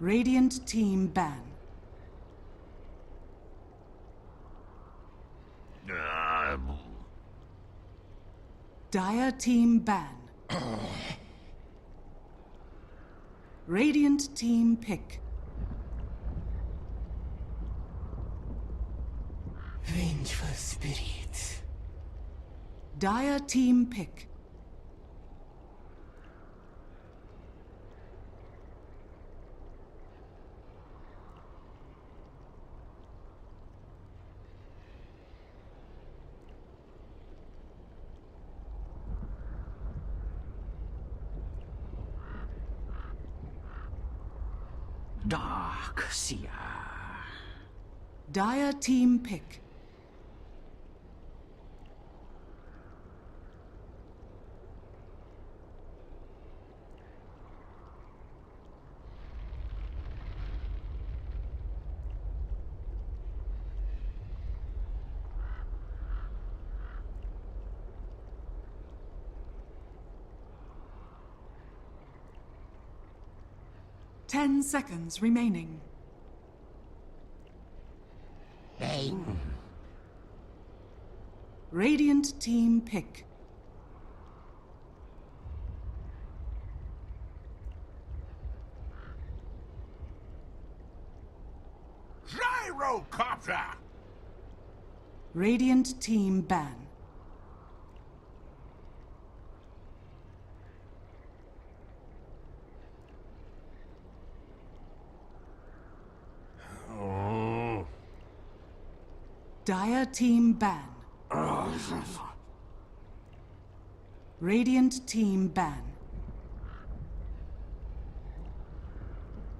Radiant team ban. Dire team ban. Radiant team pick. Vengeful spirits. Dire team pick. Dark Seer. Dire team pick. Ten seconds remaining. Bang. Radiant team pick. Gyrocopter. Radiant team ban. Oh. Dire team ban. Radiant team ban.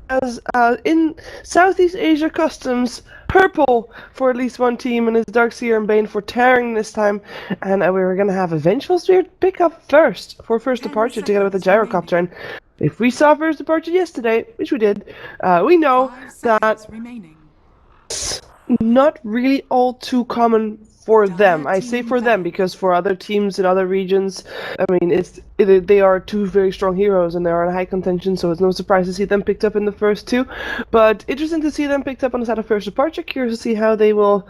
As in Southeast Asia Customs, purple for at least one team, and it's Dark Seer and Bane for TARING this time. And we were going to have a Vengeful Spirit pick up first for first departure together with the Gyrocopter. And if we saw first departure yesterday, which we did, we know that it's not really all too common for them. I say for them because for other teams in other regions, I mean, they are two very strong heroes and they are in high contention, so it's no surprise to see them picked up in the first two. But interesting to see them picked up on the side of first departure. Curious to see how they will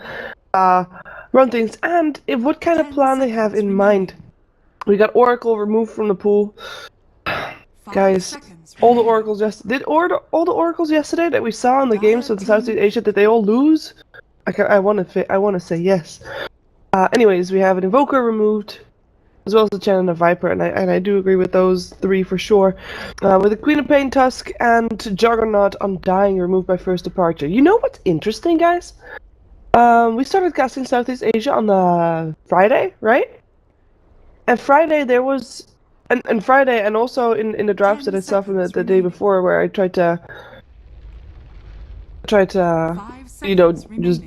run things and what kind of plan they have in mind. We got Oracle removed from the pool. Guys, all the oracles all the oracles yesterday that we saw in the games with the Southeast Asia, did they all lose? I want to say yes. Anyways, we have an Invoker removed, as well as the China Viper, and I do agree with those three for sure. With the Queen of Pain Tusk and Juggernaut Undying removed by first departure. You know what's interesting, guys? We started casting Southeast Asia on the Friday, right? And Friday there was, and Friday, and also in the drafts that I saw from the day before, where I tried to, you know, just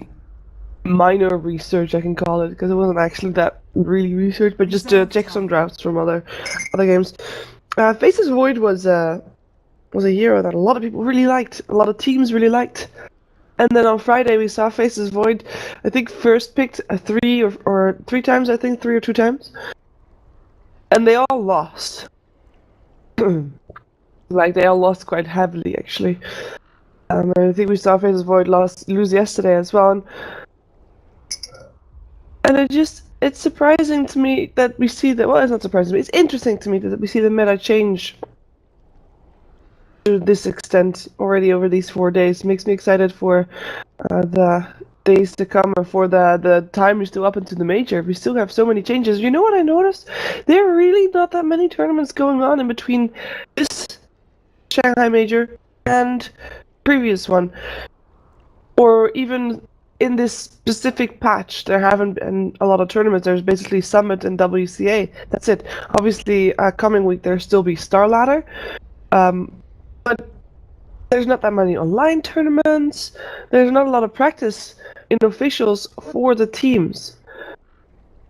minor research, I can call it, because it wasn't actually that really research, but just to check some drafts from other games. Faces Void was a hero that a lot of people really liked, a lot of teams really liked. And then on Friday we saw Faces Void, I think first picked three or times, I think 3 or 2 times. And they all lost. Like, they all lost quite heavily, actually. I think we saw Faces Void lose yesterday as well. And it's surprising to me that we see that, well, it's not surprising to me, it's interesting to me that we see the meta change to this extent already over these 4 days. Makes me excited for the days to come, or for the time we're still up into the major. We still have so many changes. You know what I noticed? There are really not that many tournaments going on in between this Shanghai major and previous one. Or even in this specific patch, there haven't been a lot of tournaments. There's basically Summit and WCA. That's it. Obviously, coming week there'll still be Star Ladder. But there's not that many online tournaments. There's not a lot of practice in officials for the teams.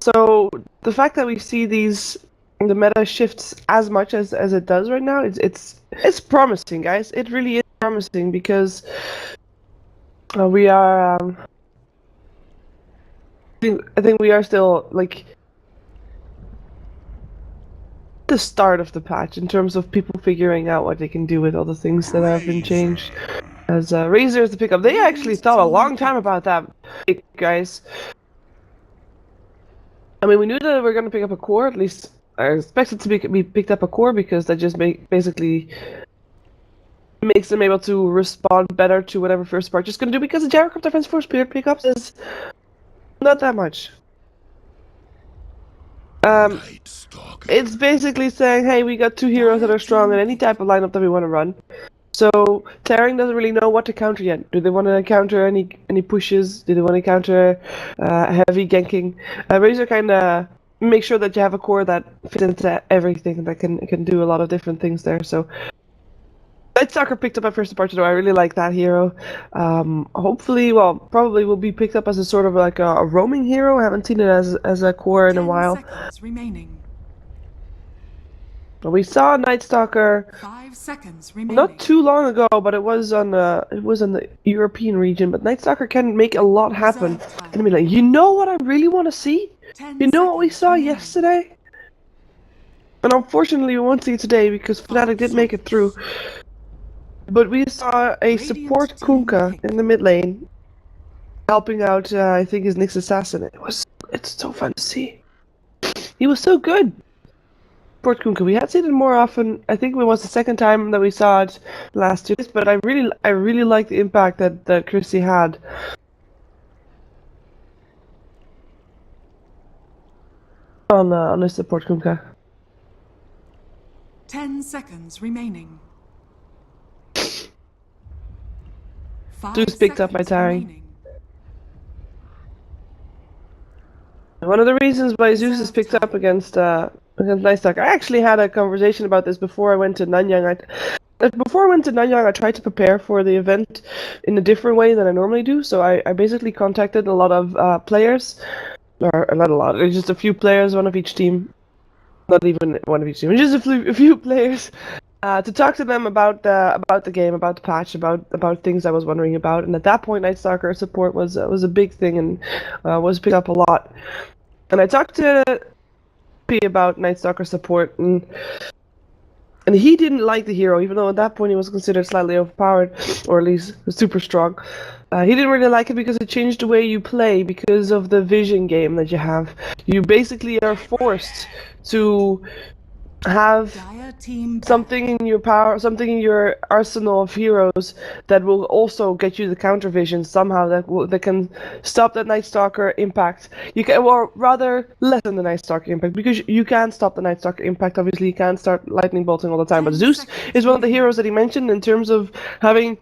So the fact that we see the meta shifts as much as it does right now, it's promising, guys. It really is promising, because we are. I think we are still, like, the start of the patch in terms of people figuring out what they can do with all the things that have been changed. As Razor is the pickup. They actually thought a long time about that, guys. I mean, we knew that we were going to pick up a core, at least I expected to be picked up a core, because that just basically makes them able to respond better to whatever first part is going to do, because the Gyrocopter Defense Force Spirit pickups is not that much. It's basically saying, hey, we got two heroes that are strong in any type of lineup that we want to run. So TARING doesn't really know what to counter yet. Do they want to counter any pushes? Do they want to counter heavy ganking? Razor kind of make sure that you have a core that fits into everything, that can do a lot of different things there. So Nightstalker picked up at first departure, though. I really like that hero. Hopefully, well, probably will be picked up as a sort of like a roaming hero. I haven't seen it as a core in a while. 10 seconds remaining. We saw Nightstalker 5 seconds remaining. not too long ago, but it was on the European region. But Nightstalker can make a lot happen. And be like, you know what I really want to see? You know what we saw yesterday? And unfortunately, we won't see it today because Fnatic did make it through. But we saw a support Kunkka in the mid lane, helping out. I think his Nyx assassin. It's so fun to see. He was so good. Support Kunkka. We had seen it more often. I think it was the second time that we saw it last year. But I really like the impact that Cr1t had. On the support Kunkka. 10 seconds remaining. Zeus picked up my TARING. One of the reasons why Zeus is picked up against Nightstalker, I actually had a conversation about this before I went to Nanyang. Before I went to Nanyang, I tried to prepare for the event in a different way than I normally do. So I basically contacted a lot of players, or not a lot, there's just a few players, one of each team. Not even one of each team, just a few players, to talk to them about the game, about the patch, about things I was wondering about. And at that point, Nightstalker support was a big thing and was picked up a lot. And I talked to P about Nightstalker support, and he didn't like the hero, even though at that point he was considered slightly overpowered, or at least super strong. He didn't really like it because it changed the way you play because of the vision game that you have. You basically are forced to have something in your power, something in your arsenal of heroes that will also get you the counter vision somehow, that can stop that Nightstalker impact. You can, or rather, lessen the Nightstalker impact, because you can stop the Nightstalker impact. Obviously, you can't start lightning bolting all the time. But Zeus is one of the heroes that he mentioned in terms of having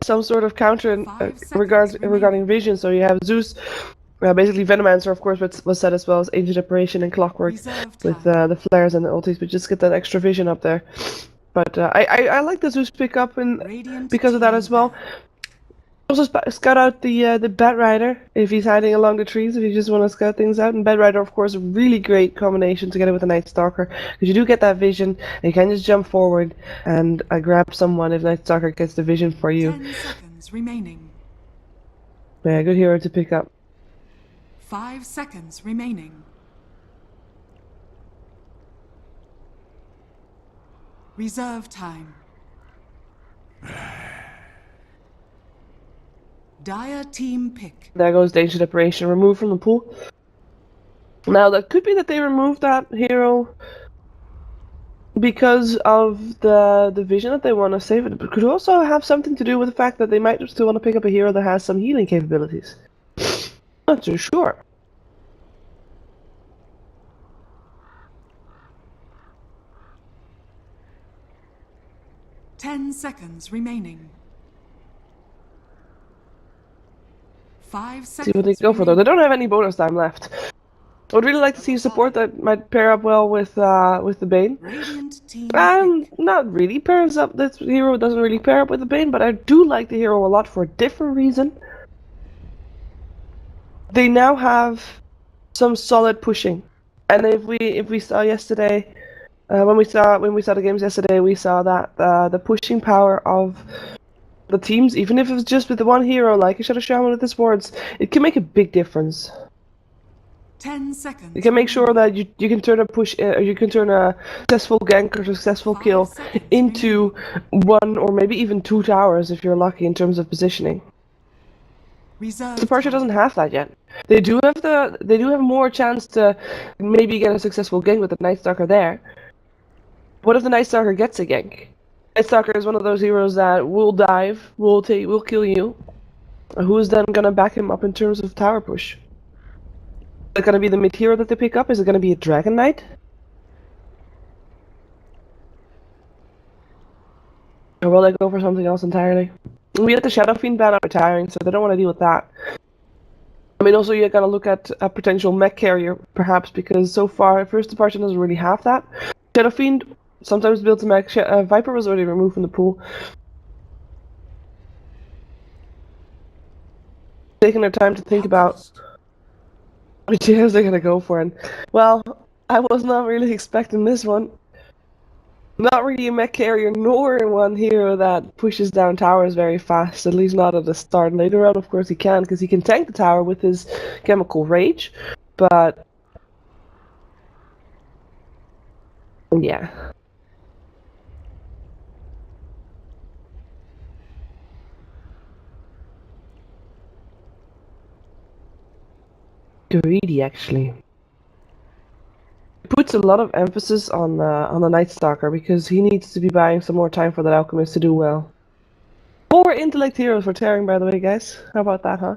some sort of counter regarding vision. So you have Zeus. Basically, Venomancer, of course, was set as well as Ancient Apparition and Clockwork with the flares and the ultis, but just get that extra vision up there. But I like the Zeus pickup because of that as well. Also scout out the Bat Rider if he's hiding along the trees, if you just want to scout things out. And Bat Rider, of course, a really great combination together with the Nightstalker, because you do get that vision, and you can just jump forward and grab someone if Nightstalker gets the vision for you. 10 seconds remaining. Yeah, good hero to pick up. 5 seconds remaining. Reserve time. Dire team pick. There goes the Ancient Apparition, removed from the pool. Now, that could be that they removed that hero because of the vision that they want to save it, but could also have something to do with the fact that they might still want to pick up a hero that has some healing capabilities. Not too sure. Ten seconds remaining. 5 seconds. See what they go for though. They don't have any bonus time left. I would really like to see support that might pair up well with the Bane. Not really pairs up. This hero doesn't really pair up with the Bane, but I do like the hero a lot for a different reason. They now have some solid pushing, and if we saw yesterday, when we saw the games yesterday, we saw that the pushing power of the teams, even if it's just with the one hero like a Shadow Shaman with his wards, it can make a big difference. 10 seconds. You can make sure that you can turn a push, or you can turn a successful gank or successful 5 kill seconds into 1 or maybe even 2 towers if you're lucky in terms of positioning. Reserve The Persia time. doesn't have that yet. They do have more chance to maybe get a successful gank with the Night Stalker there. What if the Night Stalker gets a gank? Night Stalker is one of those heroes that will dive, will kill you. Who's then gonna back him up in terms of tower push? Is it gonna be the mid hero that they pick up? Is it gonna be a Dragon Knight? Or will they go for something else entirely? We had the Shadow Fiend ban out retiring, so they don't want to deal with that. I mean, also you gotta look at a potential mech carrier, perhaps, because so far, First Departure doesn't really have that. Shadow Fiend sometimes builds a mech. Viper was already removed from the pool. Taking their time to think about which heroes they're gonna go for, and well, I was not really expecting this one. Not really a mech carrier, nor one hero that pushes down towers very fast, at least not at the start. Later on, of course, he can, because he can tank the tower with his Chemical Rage, but yeah. Greedy, actually. Puts a lot of emphasis on the Night Stalker because he needs to be buying some more time for that Alchemist to do well. 4 intellect heroes for TARING, by the way, guys. How about that, huh?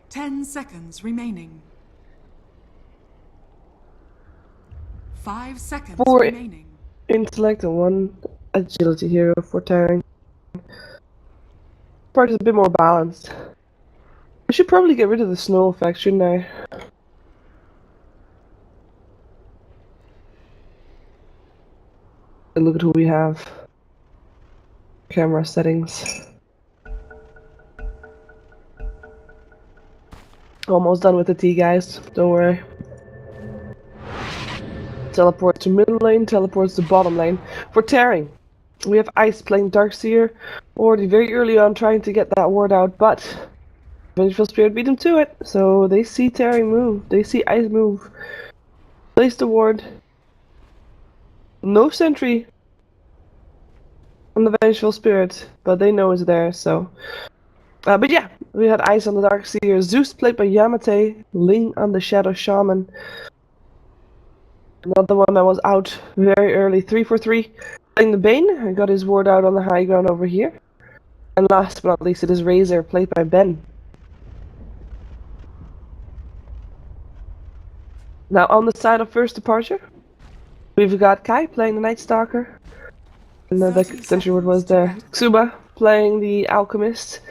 Ten seconds remaining. 5 seconds 4 remaining. intellect and 1 agility hero for TARING. Part is a bit more balanced. I should probably get rid of the snow effect, shouldn't I? And look at who we have. Camera settings. Almost done with the tea, guys. Don't worry. Teleport to middle lane, teleports to bottom lane. For TARING, we have Ice playing Darkseer. Already very early on trying to get that ward out, but Vengeful Spirit beat him to it. So they see TARING move. They see Ice move. Place the ward. No sentry on the Vengeful Spirit, but they know it's there, so. But yeah, we had Ice on the Darkseer, Zeus played by Yamate, Ling on the Shadow Shaman. Another one that was out very early, 3 for 3. Playing the Bane, I got his ward out on the high ground over here. And last but not least, it is Razor, played by Ben. Now on the side of First Departure, we've got Kai playing the Night Stalker. And the sentry ward was there. Xuba playing the Alchemist,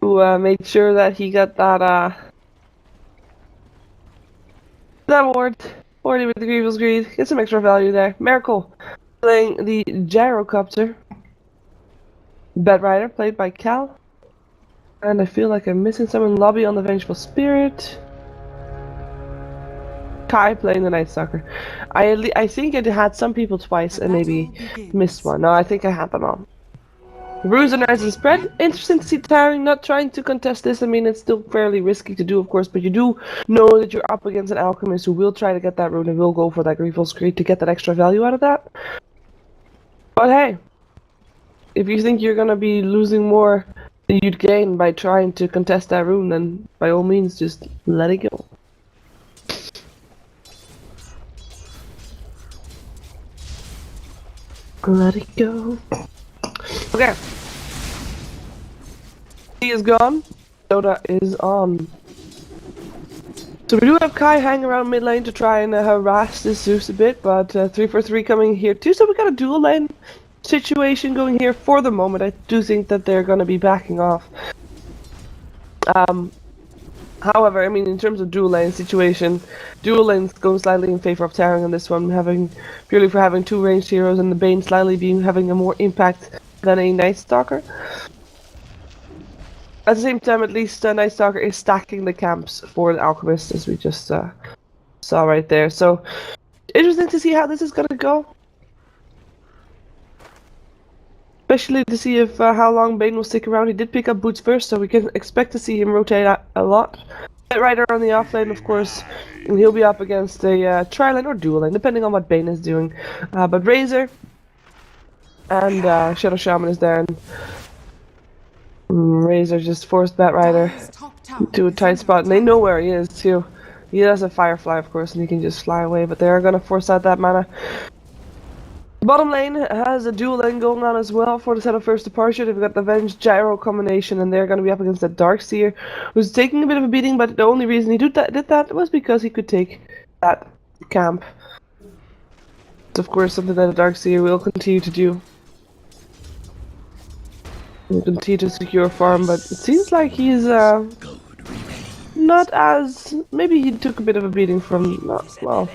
who made sure that he got that ward. 40 with the Grievel's Greed, get some extra value there. Miracle playing the Gyrocopter. Bedrider played by Cal. And I feel like I'm missing someone. Lobby on the Vengeful Spirit. Kai playing the Night Stalker. I think I had some people twice and maybe missed one. No, I think I had them all. Runes and Rise and Spread. Interesting to see TARING not trying to contest this. I mean, it's still fairly risky to do, of course, but you do know that you're up against an Alchemist who will try to get that rune and will go for that Grievel's Greed to get that extra value out of that. But hey, if you think you're gonna be losing more than you'd gain by trying to contest that rune, then by all means, just let it go. Let it go. Okay. He is gone. Dota is on. So we do have Kai hanging around mid lane to try and harass this Zeus a bit, but 3 for 3 coming here too. So we got a dual lane situation going here for the moment. I do think that they're going to be backing off. However, I mean, in terms of dual lane situation, dual lane's going slightly in favor of TARING on this one, purely for having 2 ranged heroes and the Bane slightly having a more impact than a Night Stalker. At the same time, at least Night Stalker is stacking the camps for the Alchemist, as we just saw right there. So, interesting to see how this is gonna go. especially to see if how long Bane will stick around. He did pick up boots first, so we can expect to see him rotate a lot. Rider on the offlane, of course, and he'll be up against a tri-lane or dual lane, depending on what Bane is doing. But Razor and Shadow Shaman is there, and Razor just forced Bat Rider to a tight spot, and they know where he is too. He has a Firefly, of course, and he can just fly away, but they're gonna force out that mana. Bottom lane has a dual lane going on as well for the set of first departure. They've got the Venge Gyro combination, and they're going to be up against the Darkseer, who's taking a bit of a beating, but the only reason he did that was because he could take that camp. It's of course something that the Darkseer will continue to do. He'll continue to secure farm, but it seems like he's not as... Maybe he took a bit of a beating from... well,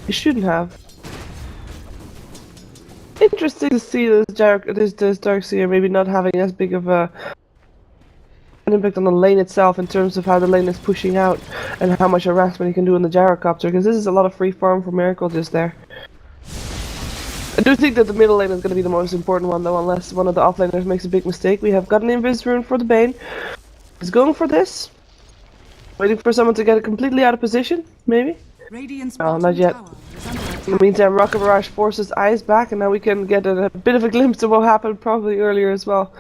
he shouldn't have. Interesting to see this Darkseer maybe not having as big of an impact on the lane itself in terms of how the lane is pushing out and how much harassment he can do in the gyrocopter, because this is a lot of free farm for Miracle just there. I do think that the middle lane is going to be the most important one though, unless one of the offlaners makes a big mistake. We have got an Invis rune for the Bane. He's going for this. Waiting for someone to get completely out of position, maybe? Oh, not yet. In the meantime, Rocket Barrage forces Ice back, and now we can get a bit of a glimpse of what happened probably earlier as well.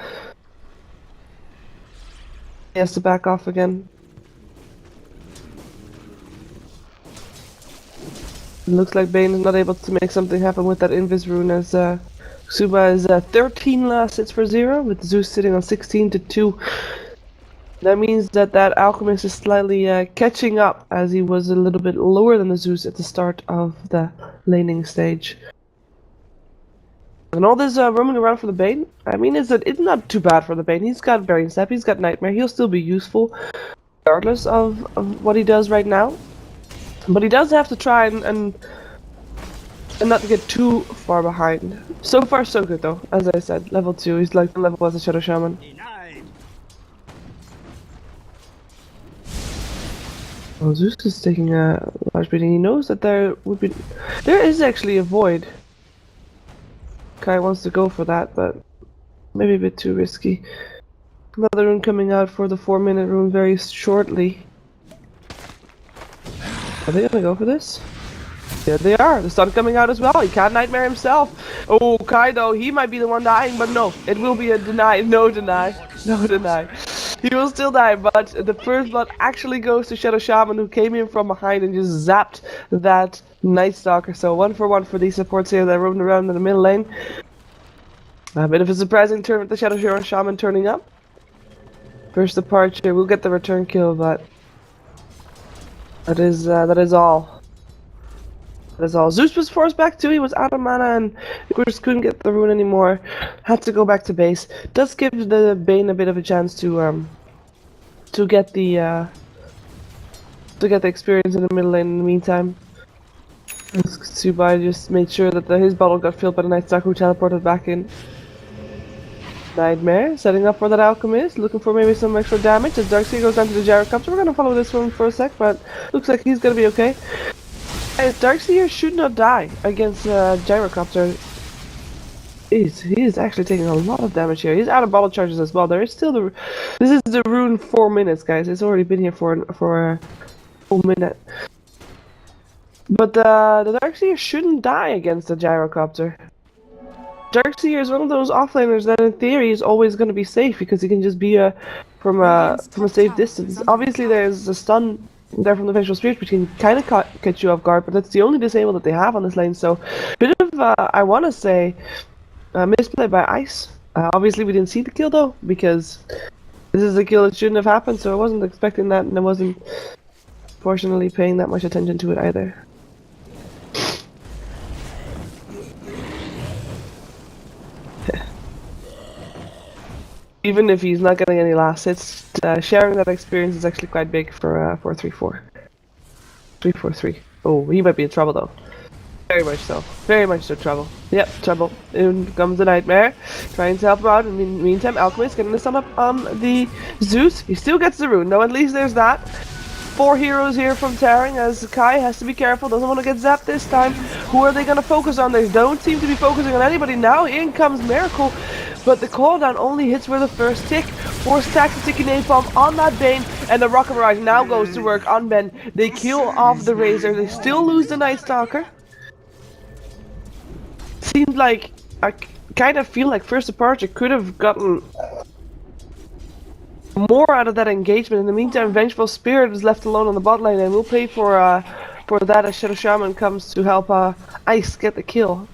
He has to back off again. It looks like Bane is not able to make something happen with that Invis rune, as Suba is 13 last hits for 0, with Zeus sitting on 16 to 2. That means that Alchemist is slightly catching up, as he was a little bit lower than the Zeus at the start of the laning stage. And all this roaming around for the Bane, I mean, it's not too bad for the Bane. He's got Bearing Step, he's got Nightmare, he'll still be useful, regardless of what he does right now. But he does have to try and not to get too far behind. So far so good though, as I said, level 2, he's like the level as a Shadow Shaman. Well, Zeus is taking a large beating. He knows that there is actually a void. Kai wants to go for that, but maybe a bit too risky. Another rune coming out for the 4-minute rune very shortly. Are they gonna go for this? Yeah, they are. The sun coming out as well. He can't Nightmare himself. Oh, Kai though, he might be the one dying, but no. It will be a deny. No deny. No deny. He will still die, but the first blood actually goes to Shadow Shaman, who came in from behind and just zapped that Night Stalker. So 1 for 1 for these supports here that roamed around in the middle lane. A bit of a surprising turn with the Shadow Shaman turning up. First departure, we'll get the return kill, but that is all. That is all. Zeus was forced back too. He was out of mana and of course couldn't get the rune anymore. Had to go back to base. Does give the Bane a bit of a chance to get the experience in the middle lane in the meantime. Subai just made sure that his bottle got filled by the Night Stalker, who teleported back in. Nightmare setting up for that Alchemist, looking for maybe some extra damage as Darkseer goes down to the Gyrocopter. We're gonna follow this one for a sec, but looks like he's gonna be okay. Darkseer should not die against Gyrocopter. He is actually taking a lot of damage here. He's out of bottle charges as well. There is still this is the rune 4 minutes, guys. It's already been here for a full minute. But the Darkseer shouldn't die against the Gyrocopter. Darkseer is one of those offlaners that in theory is always going to be safe because he can just be from a safe distance. Obviously there's a stun there from the Vengeful Spirit, which can kind of catch you off guard, but that's the only disable that they have on this lane. So bit of I want to say misplay by Ice. Obviously we didn't see the kill though, because this is a kill that shouldn't have happened, so I wasn't expecting that, and I wasn't fortunately paying that much attention to it either. Even if he's not getting any last hits, sharing that experience is actually quite big for 4-3-4. 3-4-3. Oh, he might be in trouble though. Very much so. Very much so trouble. Yep, trouble. In comes the Nightmare, trying to help him out. In the meantime, Alchemist getting the stun up on the Zeus. He still gets the rune. No, at least there's that. 4 heroes here from TARING, as Kai has to be careful, doesn't want to get zapped this time. Who are they going to focus on? They don't seem to be focusing on anybody now. In comes Miracle but the cooldown only hits for the first tick. Force attack the sticky napalm on that Bane, and the Rocket Barrage now goes to work on Ben. They kill off the Razor, they still lose the Night Stalker. Seems like, I kind of feel like First Departure could have gotten more out of that engagement. In the meantime, Vengeful Spirit is left alone on the bot lane, and we'll pay for that as Shadow Shaman comes to help Ice get the kill.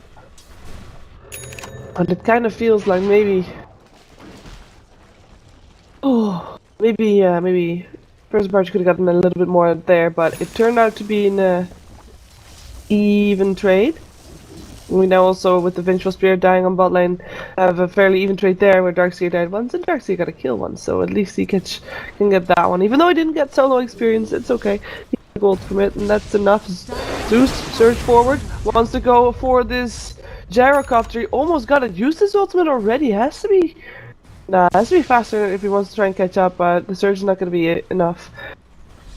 And it kind of feels like maybe First Departure could have gotten a little bit more there, but it turned out to be an even trade. We now also, with the Vengeful Spirit dying on bot lane, have a fairly even trade there where Darkseer died once and Darkseer got a kill once, so at least he can get that one. Even though he didn't get solo experience, it's okay. He got gold from it, and that's enough. Zeus, surge forward, wants to go for this gyrocopter. He almost got it. Used his ultimate already. Has to be faster if he wants to try and catch up, but the surge is not going to be enough.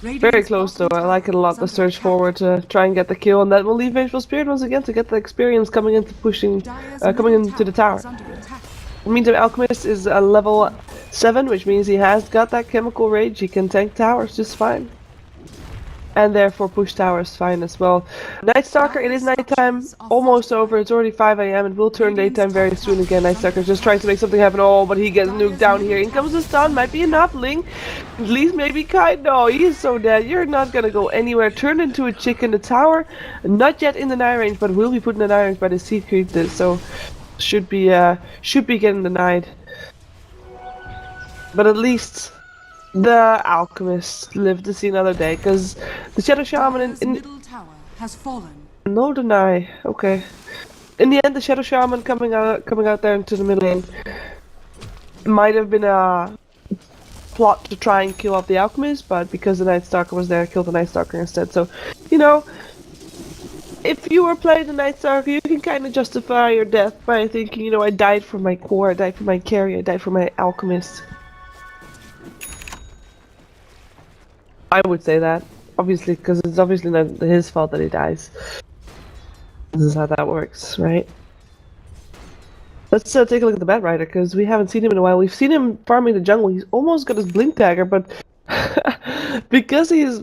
Very close though, I like it a lot, the surge forward to try and get the kill, and that will leave Vengeful Spirit once again to get the experience coming into coming into the tower. In the meantime, Alchemist is a level 7, which means he has got that chemical rage, he can tank towers just fine. And therefore push towers fine as well. Night Stalker, it is nighttime, almost over, it's already 5 AM, it will turn daytime very soon again. Night Stalker is just trying to make something happen, oh, but he gets nuked down here. In comes the stun, might be enough, Ling. At least maybe Kai, no, he is so dead, you're not gonna go anywhere. Turn into a chick in the tower, not yet in the 9 range, but will be put in the 9 range by the seed creep, so should be getting denied. But at least the Alchemist lived to see another day, because the Shadow Shaman in middle tower has fallen. no deny. Okay. In the end, the Shadow Shaman coming out there into the middle lane might have been a plot to try and kill off the Alchemist, but because the Night Stalker was there, killed the Night Stalker instead. So, you know, if you were playing the Night Stalker, you can kind of justify your death by thinking, you know, I died for my core, I died for my carry, I died for my Alchemist. I would say that, obviously, because it's obviously not his fault that he dies. This is how that works, right? Let's take a look at the Bat Rider, because we haven't seen him in a while. We've seen him farming the jungle. He's almost got his Blink Dagger, but because he's...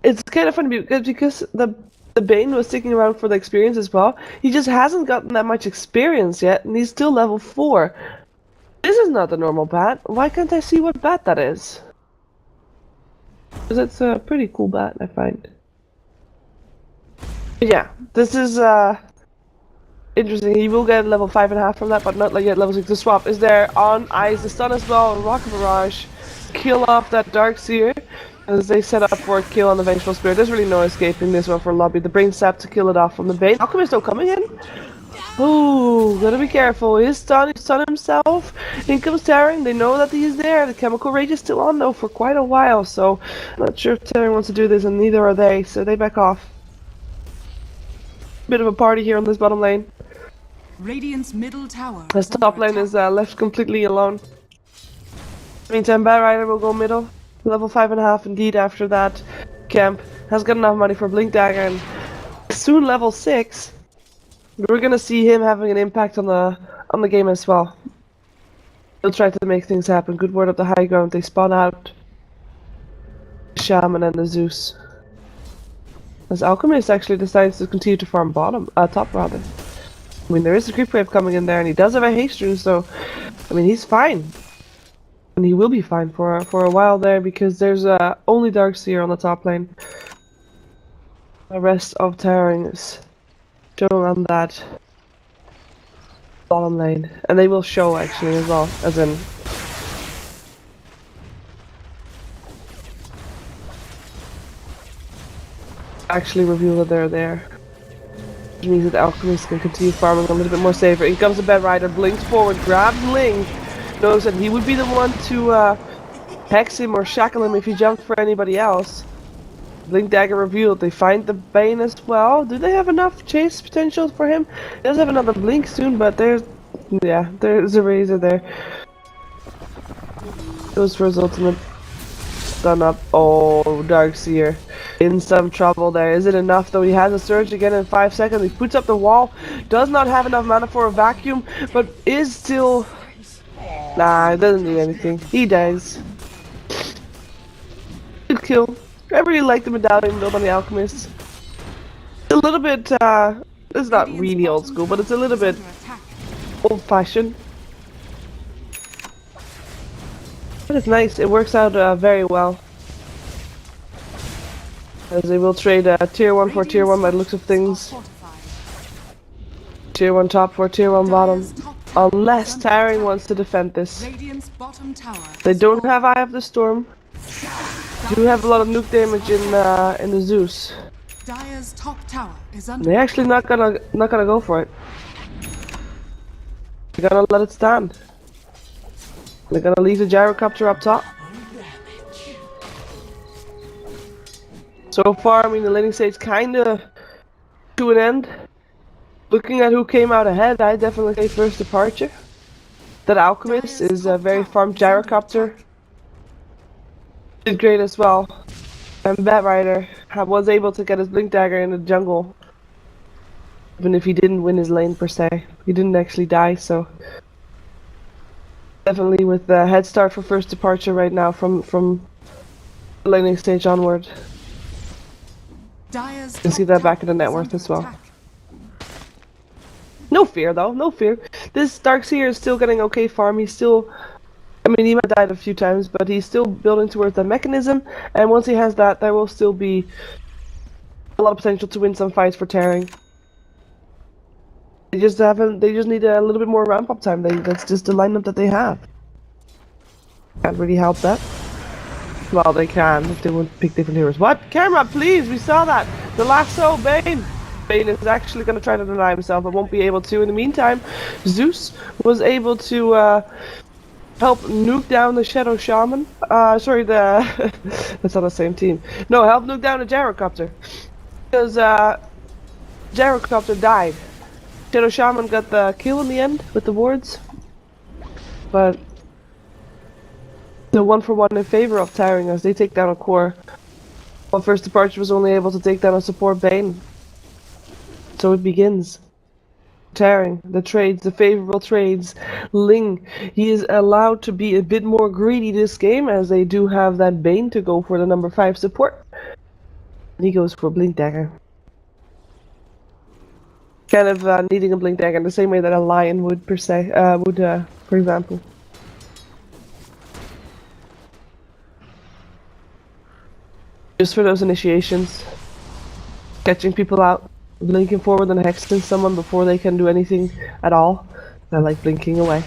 It's kind of funny, because the Bane was sticking around for the experience as well. He just hasn't gotten that much experience yet, and he's still level 4. This is not the normal Bat. Why can't I see what Bat that is? Because it's a pretty cool bat, I find. But yeah, this is interesting. He will get level 5.5 from that, but not yet level 6. The swap is there on Ice, the stun as well, Rocket Barrage, kill off that Darkseer as they set up for a kill on the Vengeful Spirit. There's really no escaping this one for Lobby. The Brain Sap to kill it off from the Bane. Alchemist still coming in. Ooh, gotta be careful. He's stunned himself. In comes TARING. They know that he's there. The Chemical Rage is still on though for quite a while, so not sure if TARING wants to do this, and neither are they, so they back off. Bit of a party here on this bottom lane. Radiant's middle tower. This top lane is left completely alone. Meantime, Bat Rider will go middle. Level 5.5 indeed after that. Camp has got enough money for Blink Dagger, and soon level 6. We're gonna see him having an impact on the game as well. He'll try to make things happen. Good word up the high ground. They spawn out the Shaman and the Zeus. As Alchemist actually decides to continue to farm top rather. I mean, there is a creep wave coming in there, and he does have a haste rune, so I mean he's fine, and he will be fine for a while there because there's only Darkseer on the top lane. The rest of TARING is showing on that bottom lane, and they will show actually as well, as in actually reveal that they're there, which means that the Alchemist can continue farming a little bit more safer. In comes the Bat Rider, blinks forward, grabs Ling, knows that he would be the one to hex him or shackle him if he jumped for anybody else. Blink Dagger revealed. They find the Bane as well. Do they have enough chase potential for him? He does have another blink soon, but there's a Razor there. Goes for his ultimate. Stun up. Oh, Darkseer in some trouble there. Is it enough though? He has a surge again in 5 seconds. He puts up the wall. Does not have enough mana for a vacuum, but is still... Nah, it doesn't do anything. He dies. Good kill. I really like the medallion build on the Alchemist. A little bit, it's not really old school, but it's a little bit old-fashioned. But it's nice. It works out very well. As they will trade tier 1 for tier 1 by the looks of things. Tier 1 top for tier 1 bottom. Unless TARING wants to defend this. They don't have Eye of the Storm. Do have a lot of nuke damage in the Zeus. They're actually not gonna go for it. They're gonna let it stand. They're gonna leave the gyrocopter up top. So far, I mean, the laning stage kinda to an end. Looking at who came out ahead, I definitely say first departure. That Alchemist is a very farmed gyrocopter. Did great as well. And Batrider was able to get his Blink Dagger in the jungle. Even if he didn't win his lane per se. He didn't actually die, so... Definitely with the head start for first departure right now from the laning stage onward. You can see that back in the net worth as well. No fear though, no fear. This Darkseer is still getting okay farm. He's still... I mean, he might have died a few times, but he's still building towards that mechanism, and once he has that, there will still be a lot of potential to win some fights for TARING. They just need a little bit more ramp-up time. That's just the lineup that they have. Can't really help that. Well, they can, if they want to pick different heroes. What? Camera, please! We saw that! The lasso, Bane! Bane is actually going to try to deny himself, but won't be able to. In the meantime, Zeus was able to, help nuke down the Shadow Shaman. Sorry, that's on the same team. No, help nuke down the Gyrocopter. Because, Gyrocopter died. Shadow Shaman got the kill in the end with the wards. But, the 1-for-1 in favor of TARING as they take down a core. While first departure was only able to take down a support Bane. So it begins. TARING, the trades, the favorable trades. Ling, he is allowed to be a bit more greedy this game as they do have that Bane to go for the number 5 support. And he goes for Blink Dagger. Kind of needing a Blink Dagger in the same way that a Lion would per se, for example. Just for those initiations. Catching people out. Blinking forward and hexing someone before they can do anything at all. I like blinking away.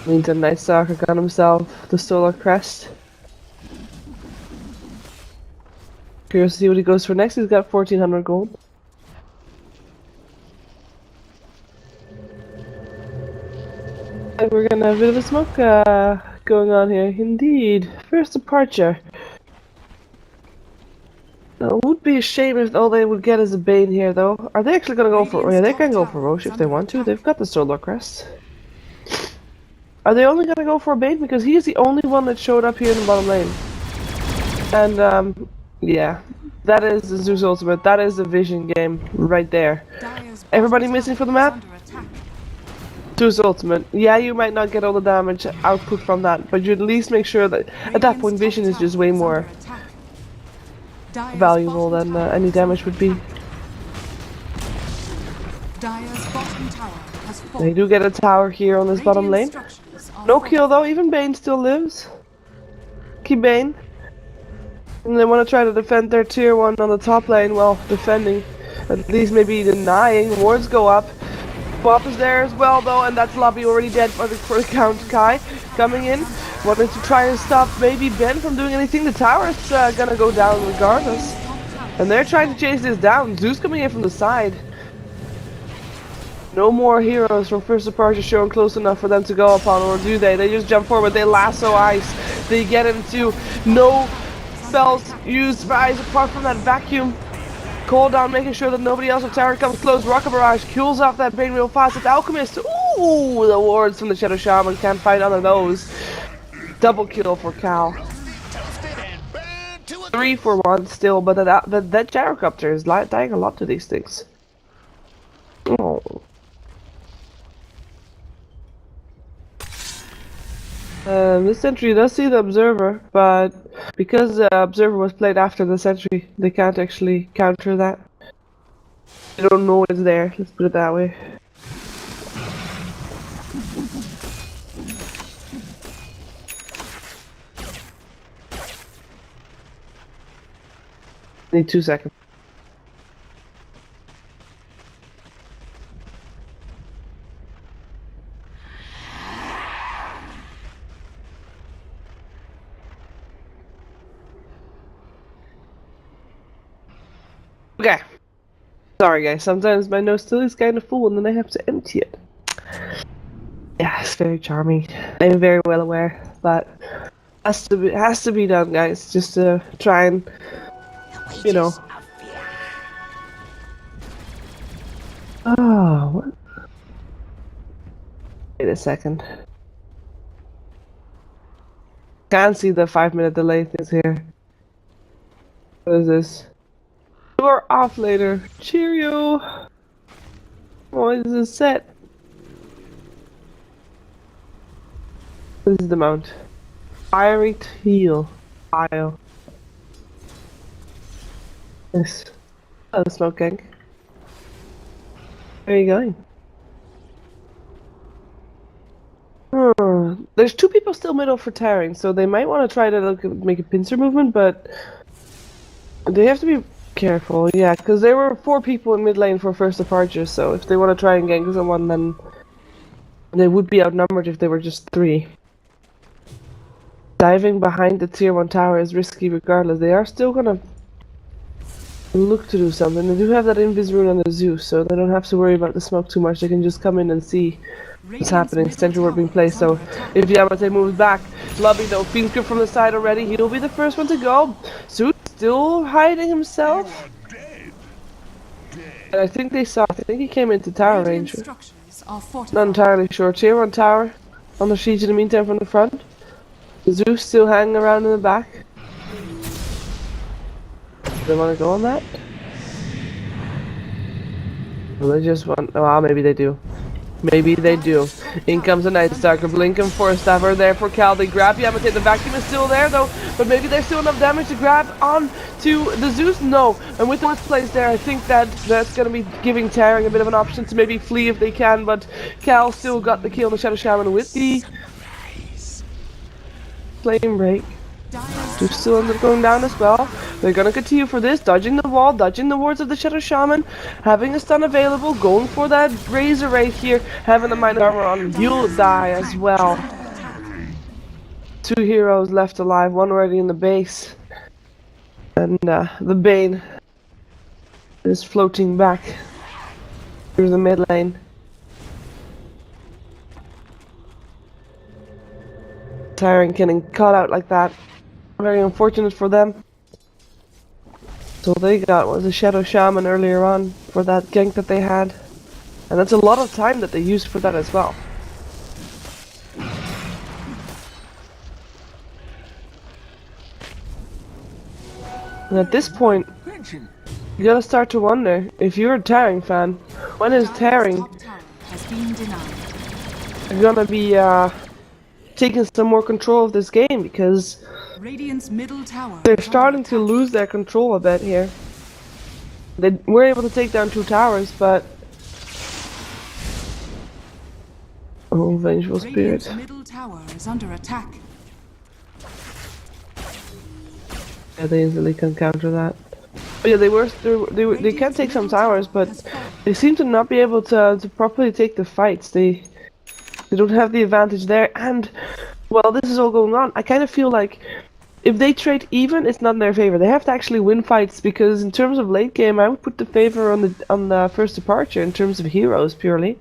Means a nice soccer got himself the Solar Crest. Curious to see what he goes for next. He's got 1400 gold. We're gonna have a bit of a smoke going on here. Indeed. First departure. Now, it would be a shame if all they would get is a Bane here, though. Are they actually gonna go for... Oh, yeah, they can go for Roche if they want to. They've got the Solar Crest. Are they only gonna go for a Bane? Because he is the only one that showed up here in the bottom lane. And, yeah. That is the Zeus Ultimate. That is the Vision game right there. Everybody missing for the map? Zeus Ultimate. Yeah, you might not get all the damage output from that, but you at least make sure that at that point Vision is just way more valuable than any damage would be. They do get a tower here on this bottom lane. No kill though, even Bane still lives. Keep Bane. And they want to try to defend their tier 1 on the top lane while defending. At least maybe denying. Wards go up. Bob is there as well though, and that's Lobby already dead for the count. Kai coming in, wanting to try and stop maybe Ben from doing anything. The tower is gonna go down regardless. And they're trying to chase this down. Zeus coming in from the side. No more heroes from first departure showing close enough for them to go upon, or do they? They just jump forward, they lasso Ice. They get into no spells used by Ice apart from that vacuum. Call down, making sure that nobody else with tower comes close. Rocket Barrage kills off that Bane real fast. It's Alchemist. Ooh, the wards from the Shadow Shaman can't fight none of those. Double kill for Cal. 3 for 1 still, but that gyrocopter is dying a lot to these things. Oh. This sentry does see the observer, but because the observer was played after the sentry, they can't actually counter that. They don't know it's there, let's put it that way. Need 2 seconds. Okay. Sorry guys, sometimes my nose still is kind of full and then I have to empty it. Yeah, it's very charming. I'm very well aware, but has to be done, guys, just to try and, you know. Oh, what? Wait a second. Can't see the 5-minute delay things here. What is this? You are off later. Cheerio. What is this set? This is the mount. Fiery teal. File. Yes. Oh, smoke gang. Where are you going? There's 2 people still middle for TARING, so they might want to try to make a pincer movement, but they have to be careful, yeah, because there were 4 people in mid lane for first departure, so if they want to try and gank someone, then they would be outnumbered if they were just 3. Diving behind the tier 1 tower is risky regardless. They are still gonna look to do something. They do have that invis rune on the Zeus, so they don't have to worry about the smoke too much. They can just come in and see what's happening. Sentry ward being placed, so if Yamate moves back, Lubby though, Fiend Grip from the side already, he'll be the first one to go. Zeus still hiding himself. And I think they he came into tower range. Not entirely sure. Tier 1 tower on the sheet in the meantime from the front. Zeus still hanging around in the back. Do they want to go on that? Well, they just want. Oh, well, maybe they do. Maybe they do. In comes a Night Stalker, Blink and Force Stabber there for Cal. They grab Yamate. The vacuum is still there though, but maybe there's still enough damage to grab on to the Zeus. No, and with what's placed there, I think that's going to be giving TARING a bit of an option to maybe flee if they can. But Cal still got the kill on the Shadow Shaman with the flame break. Do still end up going down as well. They're gonna continue for this, dodging the wall, dodging the wards of the Shadow Shaman, having a stun available, going for that Razor right here, having a minor armor on. You'll die as well. 2 heroes left alive, 1 already in the base. And the Bane is floating back through the mid lane. TARING getting caught out like that. Very unfortunate for them. So they got was a Shadow Shaman earlier on for that gank that they had. And that's a lot of time that they used for that as well. And at this point, you gotta start to wonder, if you're a TARING fan, when is TARING gonna be taking some more control of this game, because they're starting to lose their control a bit here. They were able to take down 2 towers, but oh, Vengeful Spirit. Middle tower is under attack. Yeah, they easily can counter that. But yeah, they can take some towers, but they seem to not be able to properly take the fights. They don't have the advantage there, and while this is all going on, I kind of feel like if they trade even, it's not in their favor. They have to actually win fights, because in terms of late game, I would put the favor on the first departure in terms of heroes purely.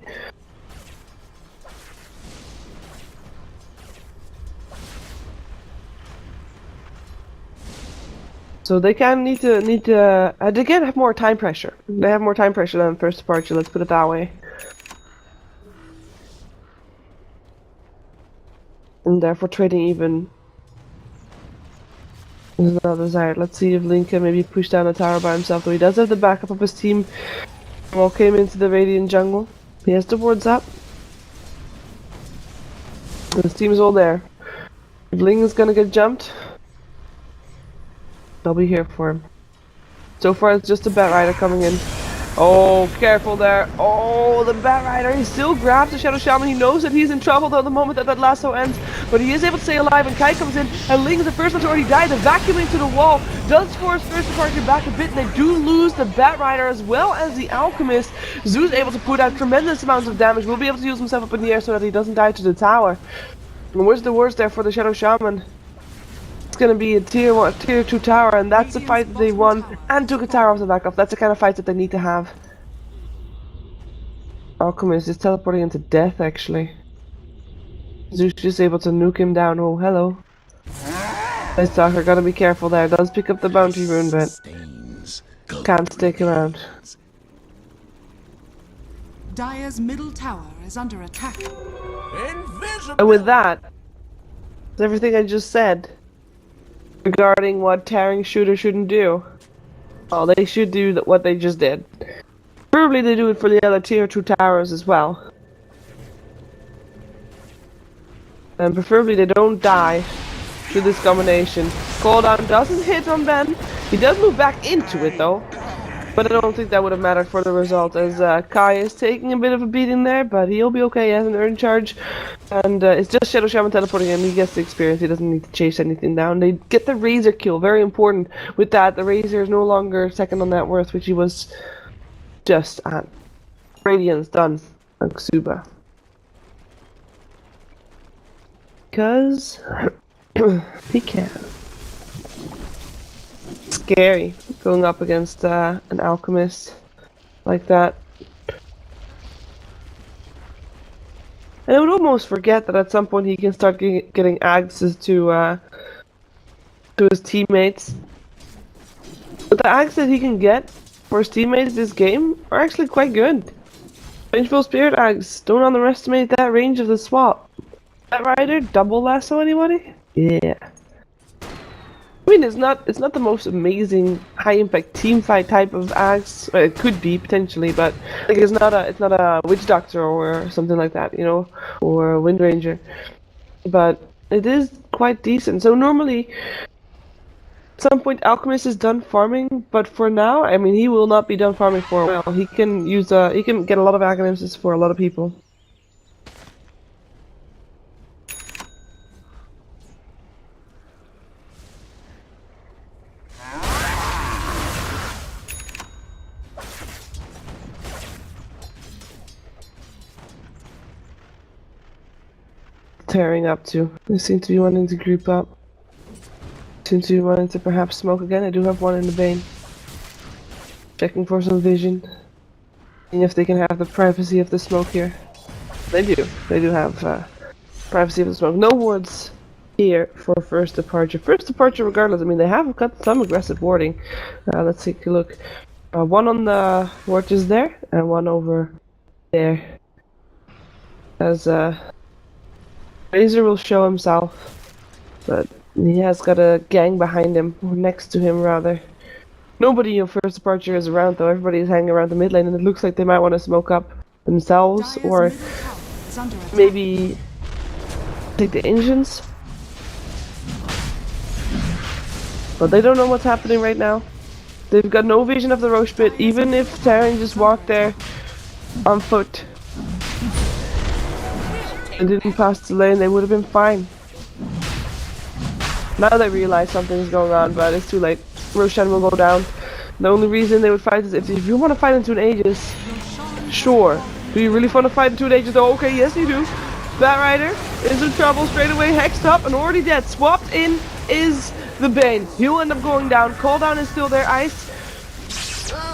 So they need to they can have more time pressure. They have more time pressure than first departure. Let's put it that way. And therefore trading even is not desired. Let's see if Link can maybe push down a tower by himself, though he does have the backup of his team. All came into the Radiant jungle. He has the wards up. His team is all there. If Ling is gonna get jumped, they'll be here for him. So far it's just a Bat Rider coming in. Oh, careful there. Oh, the Bat Rider, he still grabs the Shadow Shaman. He knows that he's in trouble though the moment that lasso ends. But he is able to stay alive, and Kai comes in, and Ling is the first one to already die. The vacuuming to the wall does force first departure back a bit, and they do lose the Bat Rider as well as the Alchemist. Zoo's able to put out tremendous amounts of damage. Will be able to use himself up in the air so that he doesn't die to the tower. And where's the worst there for the Shadow Shaman? It's gonna be a tier 2 tower, and that's the fight that they won and took a tower off the back of. That's the kind of fight that they need to have. Alchemist is teleporting into death, actually. Zeus just able to nuke him down. Oh, hello. Nice talker, gotta be careful there. Does pick up the bounty rune, but can't stick around. Dire's middle tower is under attack. And with that, that's everything I just said regarding what TARING should or shouldn't do. Oh, they should do what they just did. Probably they do it for the other tier 2 towers as well. And preferably they don't die to this combination. Cooldown doesn't hit on Ben. He does move back into it though. But I don't think that would have mattered for the result, as Kai is taking a bit of a beating there, but he'll be okay. He has an earn charge. And it's just Shadow Shaman teleporting in. He gets the experience. He doesn't need to chase anything down. They get the Razor kill. Very important. With that, the Razor is no longer second on net worth, which he was just at. Radiance done. And Xuba. Because he can. Scary going up against an alchemist like that. And I would almost forget that at some point he can start getting access to his teammates. But the access that he can get for his teammates this game are actually quite good. Vengeful Spirit Axe, don't underestimate that range of the swap. That Rider, double lasso anybody? Yeah. I mean, it's not the most amazing high impact team fight type of axe. Well, it could be potentially, but like it's not a Witch Doctor or something like that, you know, or a Wind Ranger. But it is quite decent. So normally, at some point, Alchemist is done farming, but for now, I mean, he will not be done farming for a while. He can get a lot of Aghanim's for a lot of people. Tearing up to. They seem to be wanting to group up. Seem to be wanting to perhaps smoke again. I do have one in the Bane. Checking for some vision. Seeing if they can have the privacy of the smoke here. They do. They do have privacy of the smoke. No wards here for first departure. First departure regardless. I mean, they have got some aggressive warding. Let's take a look. One on the ward just there, and one over there. As Razor will show himself, but he has got a gang behind him, or next to him rather. Nobody in first departure is around though, everybody is hanging around the mid lane, and it looks like they might want to smoke up themselves, or maybe take the engines. But they don't know what's happening right now. They've got no vision of the Roche pit, even if TARING just walked there on foot and didn't pass the lane, they would have been fine. Now they realize something's going on, but it's too late. Roshan will go down. The only reason they would fight is if you want to fight into an Aegis. Sure. Do you really want to fight into an Aegis? Oh, okay, yes you do. Bat Rider is in trouble straight away, hexed up and already dead. Swapped in is the Bane. He'll end up going down. Cooldown is still there. Ice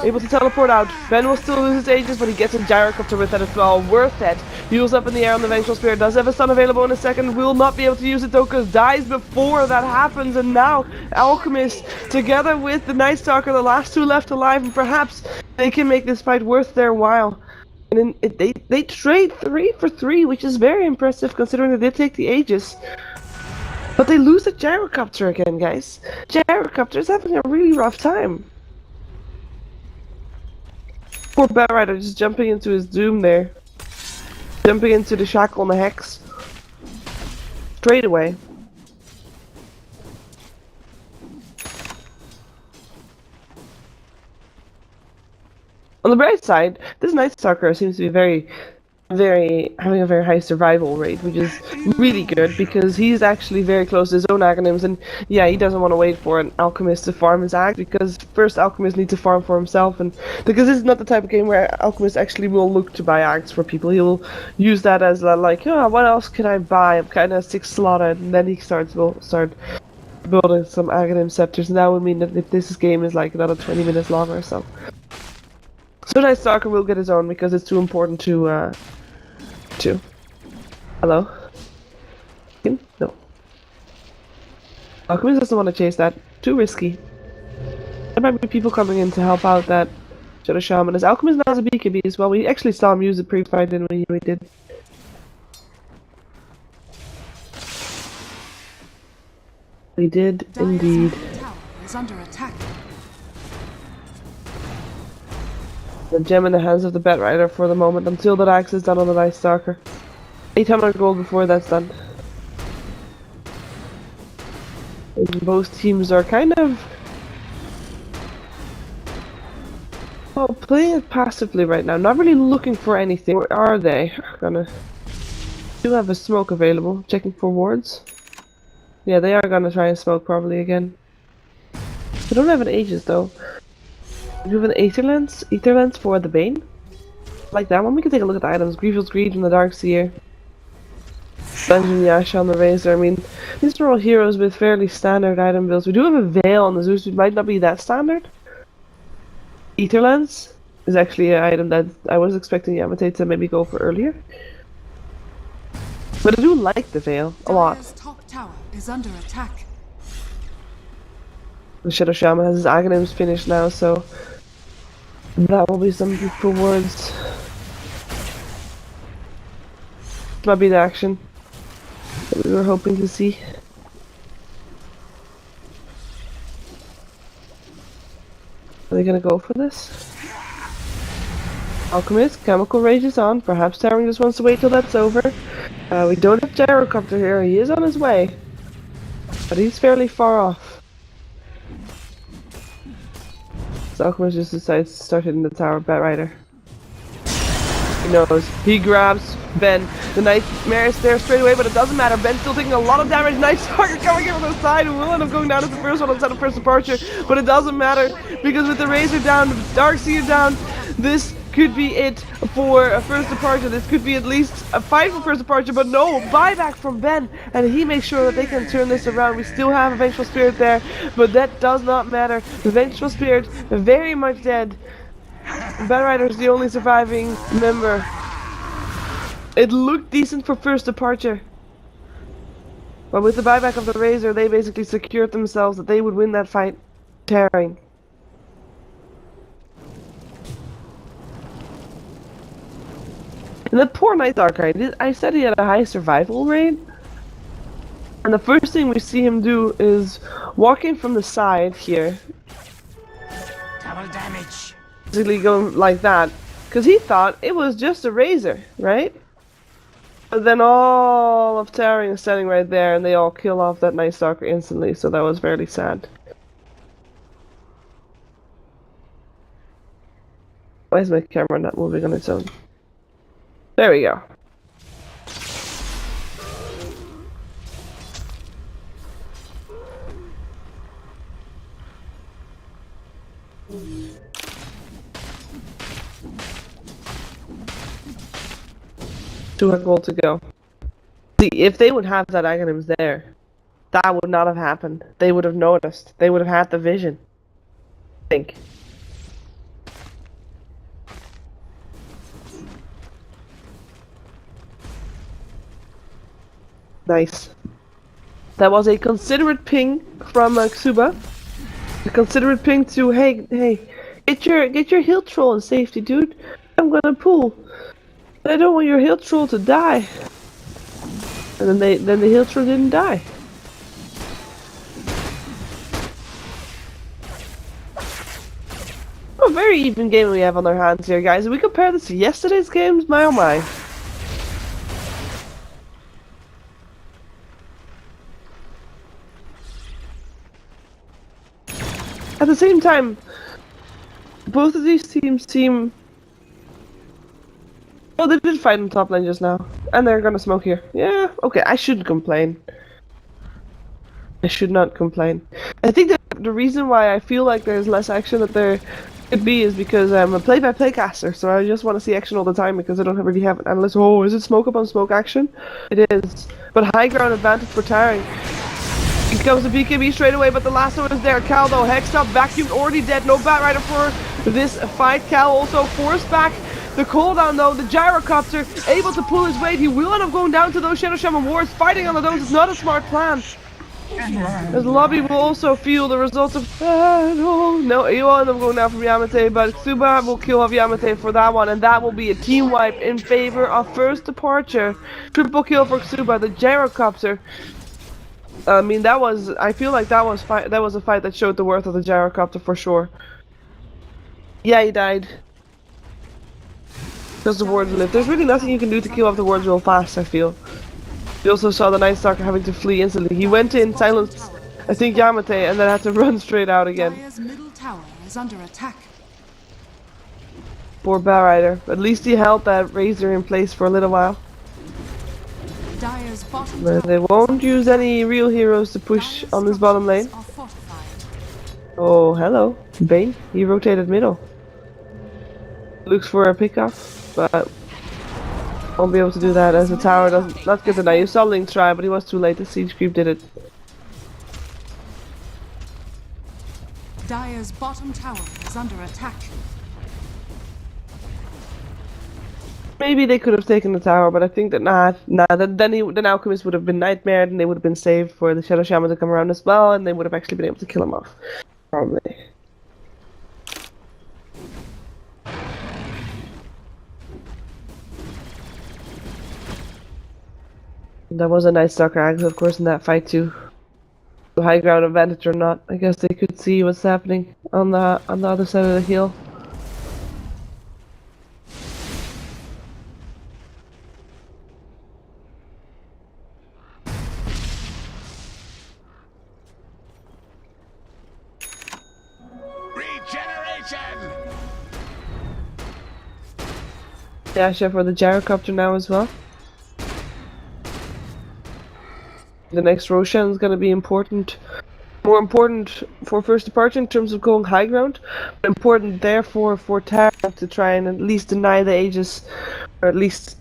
Able to teleport out. Ben will still lose his Aegis, but he gets a gyrocopter with that as well. Worth it. Heals up in the air on the Vengeful Spirit. Does have a stun available in a second. Will not be able to use it though, because dies before that happens. And now Alchemist, together with the Night Stalker, the last two left alive, and perhaps they can make this fight worth their while. And then they trade 3 for 3, which is very impressive considering they did take the Aegis. But they lose the gyrocopter again, guys. Gyrocopter is having a really rough time. Poor Batrider just jumping into his doom there. Jumping into the shackle and the hex. Straight away. On the bright side, this Night Stalker seems to be having a very high survival rate, which is really good because he's actually very close to his own Aghanims, and yeah, he doesn't want to wait for an Alchemist to farm his Ag, because first Alchemist needs to farm for himself, and because this is not the type of game where Alchemist actually will look to buy Ags for people. He'll use that as like, oh, what else can I buy? I'm kind of 6 slotted, and then he will start building some Aghanim Scepters, and that would mean that if this game is like another 20 minutes long or so. So Night Stalker will get his own because it's too important to Hello? Him? No. Alchemist doesn't want to chase that. Too risky. There might be people coming in to help out that Shadow Shaman. As Alchemist now has a BKB as well. We actually saw him use it pre-fight, didn't we? We did. We did indeed. Is under attack. The gem in the hands of the Batrider for the moment until that axe is done on the Night Stalker. 800 gold before that's done. And both teams are kind of playing it passively right now, not really looking for anything. Where are they? Do have a smoke available. Checking for wards. Yeah, they are gonna try and smoke probably again. They don't have an Aegis though. We have an Ether for the Bane. Like that one, we can take a look at the items. Grievel's Greed from the Darkseer. Dungeon Yasha on the Razor. I mean, these are all heroes with fairly standard item builds. We do have a Veil on the Zeus, which might not be that standard. Etherlens is actually an item that I was expecting Yamate to maybe go for earlier. But I do like the Veil a lot. Dire's top tower is under attack. The Shadow Shaman has his Aghanims finished now, so that will be some beautiful words. This might be the action that we were hoping to see. Are they gonna go for this? Alchemist, Chemical Rage is on. Perhaps TARING just wants to wait till that's over. We don't have Gyrocopter here. He is on his way, but he's fairly far off. So Alchemist just decides to start hitting the tower. Batrider. He knows. He grabs Ben. The Nightmare is there straight away, but it doesn't matter. Ben's still taking a lot of damage. Night Stalker coming in from the side and will end up going down as the first one instead of first departure. But it doesn't matter because with the Razor down, the Darkseer down, this could be it for a first departure. This could be at least a fight for first departure, but no, buyback from Ben, and he makes sure that they can turn this around. We still have a Vengeful Spirit there, but that does not matter. The Vengeful Spirit very much dead. Batrider is the only surviving member. It looked decent for first departure, but with the buyback of the Razor, they basically secured themselves that they would win that fight. TARING. And that poor Night Stalker, I said he had a high survival rate. And the first thing we see him do is walking from the side here. Double damage. Basically going like that. Because he thought it was just a Razor, right? But then all of TARING is standing right there and they all kill off that Night Stalker instantly, so that was fairly sad. Why is my camera not moving on its own? There we go. $200 gold to go. See, if they would have that Aghanims there, that would not have happened. They would have noticed. They would have had the vision. I think. Nice. That was a considerate ping from Xuba. A considerate ping to, hey, get your heal troll in safety, dude. I'm gonna pull. I don't want your heal troll to die. And then the heal troll didn't die. A very even game we have on our hands here, guys. If we compare this to yesterday's games, my oh my. At the same time, both of these teams seem... Oh, they did fight on top lane just now. And they're gonna smoke here. Yeah, okay, I shouldn't complain. I should not complain. I think that the reason why I feel like there's less action that there could be is because I'm a play-by-play caster, so I just want to see action all the time because I don't really have an analyst. Oh, is it smoke up on smoke action? It is. But high ground advantage for TARING. Here comes the BKB straight away, but the lasso is there. Cal though, hexed up, vacuumed, already dead. No bat rider for this fight. Cal also forced back the cooldown though. The gyrocopter able to pull his weight. He will end up going down to those Shadow Shaman wards. Fighting on the domes is not a smart plan. As Lobby will also feel the results of no, he will end up going down from Yamate, but Xuba will kill off Yamate for that one, and that will be a team wipe in favor of first departure. Triple kill for Xuba, the gyrocopter. I mean, that was. I feel like that was a fight that showed the worth of the gyrocopter for sure. Yeah, he died because the wards lived. There's really nothing you can do to kill off the wards real fast, I feel. We also saw the Night Stalker having to flee instantly. He went in, silenced, I think, Yamate, and then had to run straight out again. Dire's middle tower is under attack. Poor Rider. At least he held that Razor in place for a little while. Dire's bottom But they won't use any real heroes to push on this bottom lane. Oh, hello. Bane. He rotated middle. Looks for a pickup, but won't be able to do that as the tower doesn't not get denied. You saw Link try, but he was too late. The siege creep did it. Dire's bottom tower is under attack. Maybe they could have taken the tower, but I think that then Alchemist would have been nightmared, and they would have been saved for the Shadow Shaman to come around as well, and they would have actually been able to kill him off. Probably. That was a nice Stalker Axe, of course, in that fight too. The high ground advantage or not, I guess they could see what's happening on the other side of the hill. Regeneration. Dasha for the gyrocopter now as well. The next Roshan is going to be important, more important for first departure in terms of going high ground, but important therefore for TARING to try and at least deny the Aegis, or at least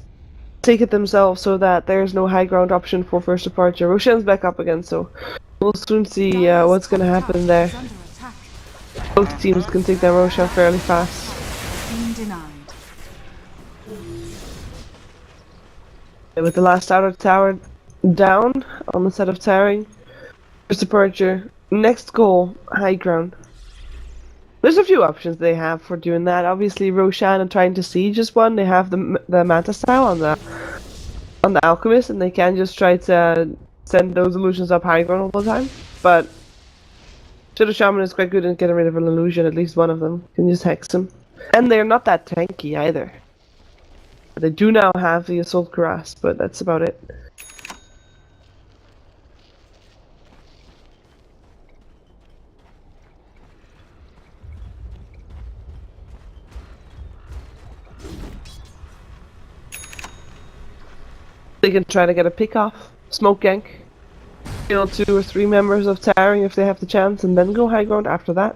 take it themselves so that there's no high ground option for first departure. Roshan's back up again, so we'll soon see what's going to happen there. Both teams can take their Roshan fairly fast. With the last outer tower down on the side of TARING. First departure. Next goal, high ground. There's a few options they have for doing that. Obviously, Roshan and trying to siege is one. They have the Manta style on the Alchemist, and they can just try to send those illusions up high ground all the time. But Shadow Shaman is quite good at getting rid of an illusion. At least one of them can just hex him, and they're not that tanky either. They do now have the Assault Cuirass, but that's about it. They can try to get a pick off, smoke gank, kill 2 or 3 members of TARING if they have the chance, and then go high ground after that.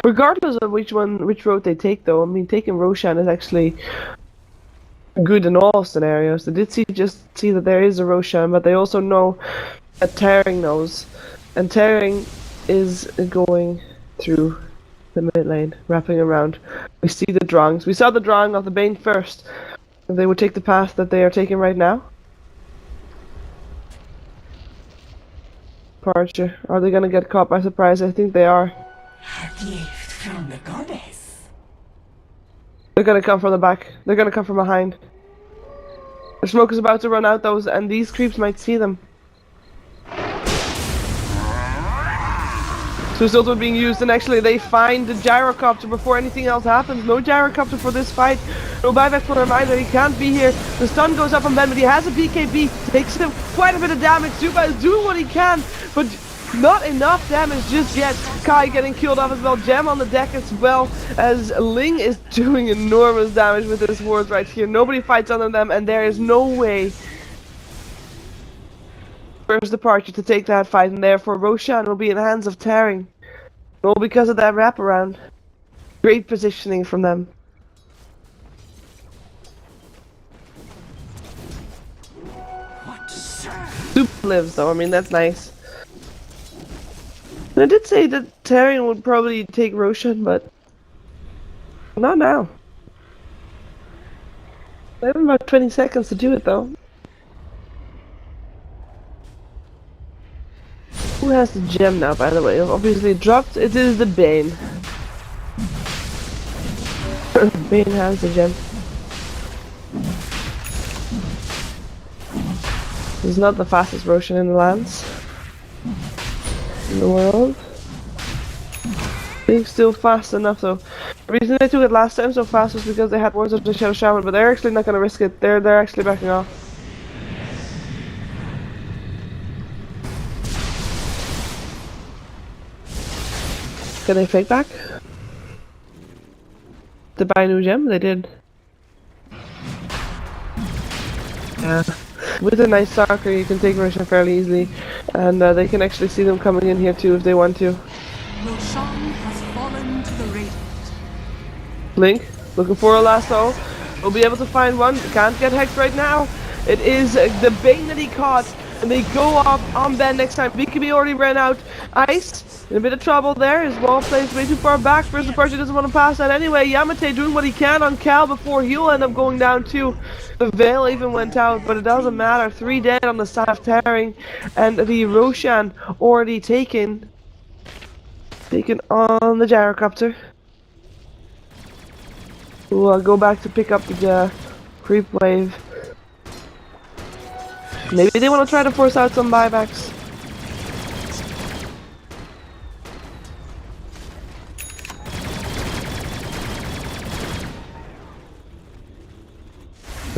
Regardless of which road they take, though, I mean, taking Roshan is actually good in all scenarios. They did just see that there is a Roshan, but they also know that TARING knows, and TARING is going through the mid lane, wrapping around. We see the Drongs. We saw the Drong of the Bane first. They would take the path that they are taking right now. departure. Are they gonna get caught by surprise? I think they are. Gift from the goddess. They're gonna come from the back. They're gonna come from behind. The smoke is about to run out, those, and these creeps might see them. So Sultan being used, and actually they find the gyrocopter before anything else happens. No gyrocopter for this fight. No buyback for Reminder, he can't be here. The stun goes up on Ben, but he has a BKB. Takes him quite a bit of damage. Zuba is doing what he can, but not enough damage just yet. Kai getting killed off as well. Gem on the deck as well, as Ling is doing enormous damage with his wards right here. Nobody fights under them, and there is no way first departure to take that fight, and therefore Roshan will be in the hands of TARING. All because of that wraparound. Great positioning from them. What, sir? Super lives though, I mean that's nice. I did say that TARING would probably take Roshan, but not now. They have about 20 seconds to do it though. Who has the gem now, by the way? Obviously it dropped. It is the Bane. Bane has the gem. He's not the fastest Roshan in the lands. In the world. I think still fast enough though. The reason they took it last time so fast was because they had wards of the Shadow Shaman, but they're actually not gonna risk it. They're actually backing off. Can they fake back? To buy a new gem? They did. Yeah. With a nice soccer you can take Roshan fairly easily. And they can actually see them coming in here too if they want to. Roshan has fallen to the radiant. Link, looking for a lasso. We'll be able to find one. Can't get hexed right now. It is the Bane that he caught. And they go up on Ben next time. BKB already ran out. Ice in a bit of trouble there. His wall plays way too far back. First departure doesn't want to pass that anyway. Yamate doing what he can on Cal before he'll end up going down too. The Veil even went out, but it doesn't matter. 3 dead on the side of TARING. And the Roshan already taken on the gyrocopter. We'll go back to pick up the creep wave. Maybe they want to try to force out some buybacks.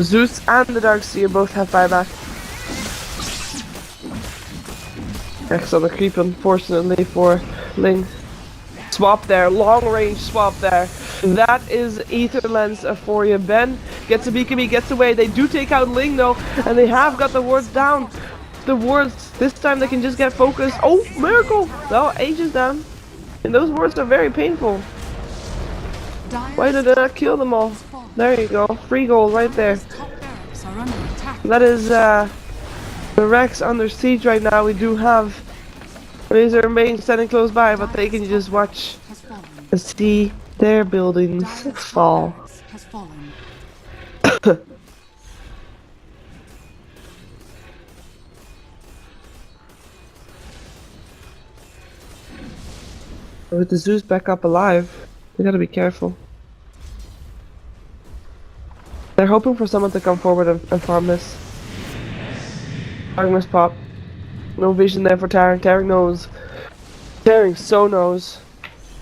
Zeus and the Darkseer both have buyback. X on the creep, unfortunately for Ling. Swap there, long range swap there. That is EternaLEnVy for you. Ben gets a BKB, gets away. They do take out Ling though, and they have got the wards down. The wards, this time they can just get focused. Oh, miracle! No, Age is down. And those wards are very painful. Why did I not kill them all? There you go, free goal right there. That is the Rex under siege right now. We do have Razor and Bane standing close by, but they can just watch and see their buildings fall. With the Zeus back up alive, we gotta be careful. They're hoping for someone to come forward and farm this. Agnes pop. No vision there for TARING. TARING knows. TARING so knows.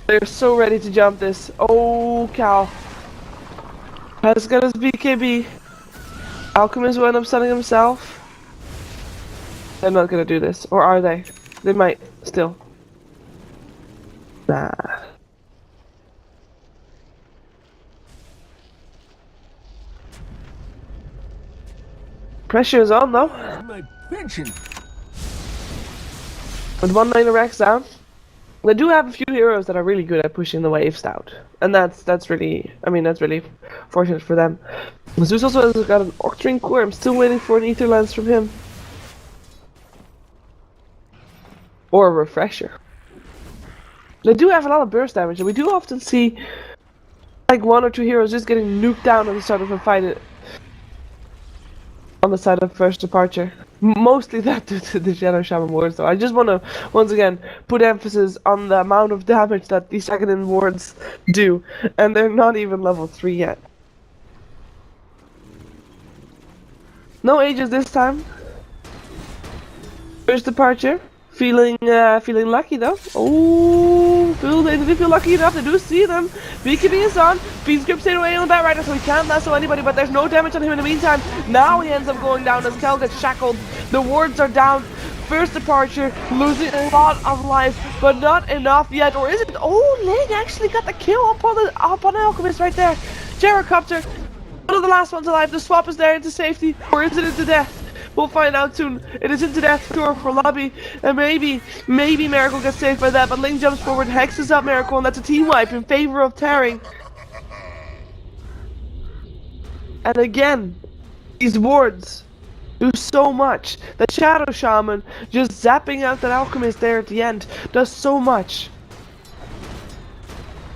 They're so ready to jump this. Oh, Cal. Has got his BKB. Alchemist will end up selling himself. They're not gonna do this. Or are they? They might still. Nah. Pressure is on though. My pension. With 1 Rex down. They do have a few heroes that are really good at pushing the waves out. And that's really, I mean, that's really fortunate for them. Zeus also has got an Octarine Core. I'm still waiting for an EternaLEnVy from him. Or a refresher. They do have a lot of burst damage, and we do often see like 1 or 2 heroes just getting nuked down at the start of a fight. on the side of first departure. Mostly that due to the China Shaman wards, though. I just want to, once again, put emphasis on the amount of damage that these second wards do. And they're not even level 3 yet. No ages this time. First departure. Feeling lucky though. Oh, they feel lucky enough. They do see them. BKB is on. Beast grip stayed away on that rider, so he can't lasso anybody, but there's no damage on him in the meantime. Now he ends up going down as Kel gets shackled. The wards are down. First departure, losing a lot of life, but not enough yet. Or is it? Oh, Ling actually got the kill up on the Alchemist right there. Gyrocopter, one of the last ones alive. The swap is there into safety, or is it into death? We'll find out soon. It is into death for Lobby, and maybe Miracle gets saved by that, but Ling jumps forward, hexes up Miracle, and that's a team wipe in favor of TARING. And again, these wards do so much. The Shadow Shaman just zapping out that Alchemist there at the end does so much.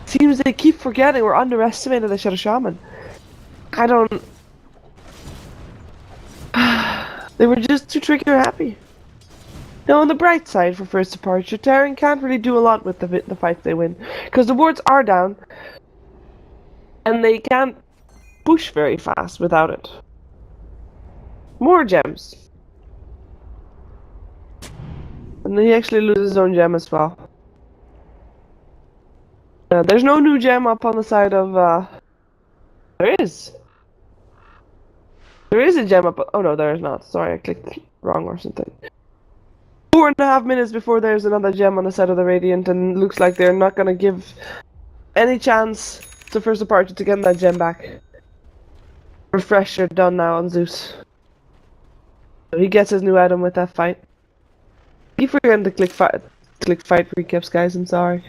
Seems they keep forgetting or underestimating the Shadow Shaman. I don't... They were just too tricky or happy. Now on the bright side for first departure, TARING can't really do a lot with the fights they win. Because the wards are down. And they can't push very fast without it. More gems. And then he actually loses his own gem as well. There's no new gem up on the side of... There is. There is a gem up. Oh no, there is not. Sorry, I clicked wrong or something. 4.5 minutes before there's another gem on the side of the Radiant, and looks like they're not gonna give any chance to first departure to get that gem back. Refresher done now on Zeus. So he gets his new item with that fight. Keep forgetting to click fight recaps, guys. I'm sorry.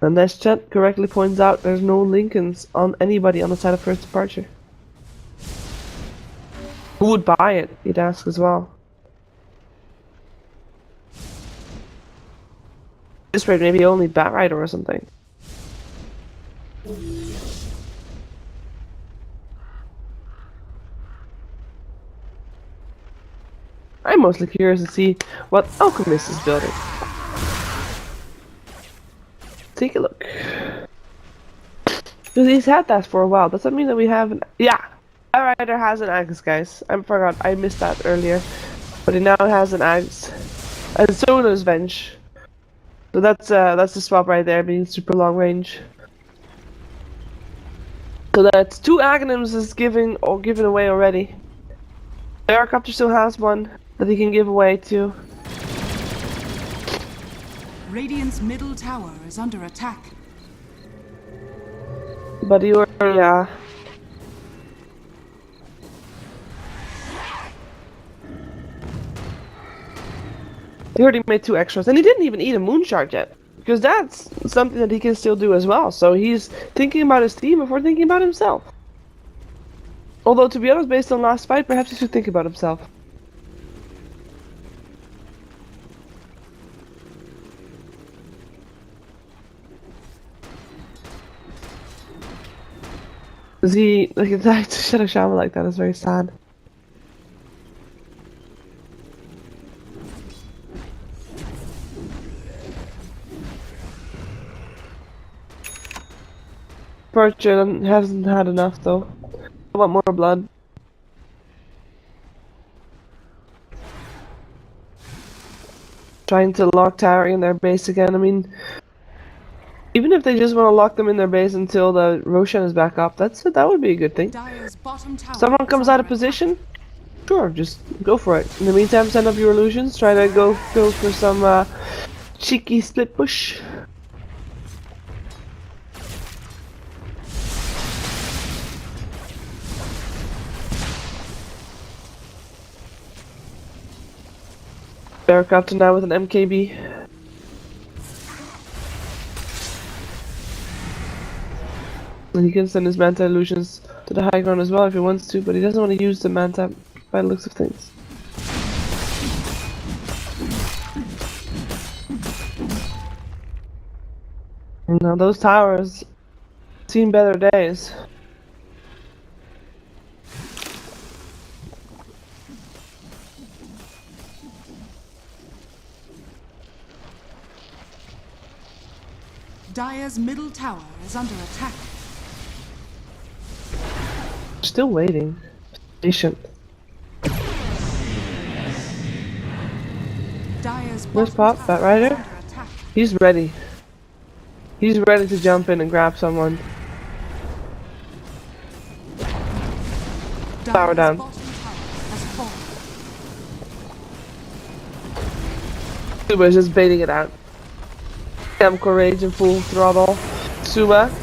And this chat correctly points out there's no Lincolns on anybody on the side of first departure. Who would buy it? He'd ask as well. This rate maybe only Batrider or something. I'm mostly curious to see what Alchemist is building. Take a look. Because he's had that for a while. Does that mean that we have an... Yeah! Batrider has an Axe, guys. I forgot. I missed that earlier. But he now has an Axe. And so does Venge. So that's the swap right there, being super long range. So that's 2 Aghanims is given away already. The Gyrocopter still has one that he can give away too. Radiant's middle tower is under attack. But he already, he already made 2 extras, and he didn't even eat a moon shard yet. Because that's something that he can still do as well. So he's thinking about his team before thinking about himself. Although, to be honest, based on last fight, perhaps he should think about himself. Cause he, like, to Shadow Shaman like that is very sad. Departure hasn't had enough though. I want more blood. Trying to lock TARING in their base again. I mean, even if they just want to lock them in their base until the Roshan is back up, that would be a good thing. Someone comes out of position, sure, just go for it. In the meantime, send up your illusions. Try to go for some cheeky split push. Gyrocopter now with an MKB. And he can send his Manta illusions to the high ground as well if he wants to, but he doesn't want to use the Manta by the looks of things. Now those towers seen better days. Dire's middle tower is under attack. Still waiting. Patient. Dire's Let's bottom pop tower that rider. is under attack. He's ready. He's ready to jump in and grab someone. Power down. Bottom tower has fallen. Suma's just baiting it out. Chemical rage in full throttle. Suma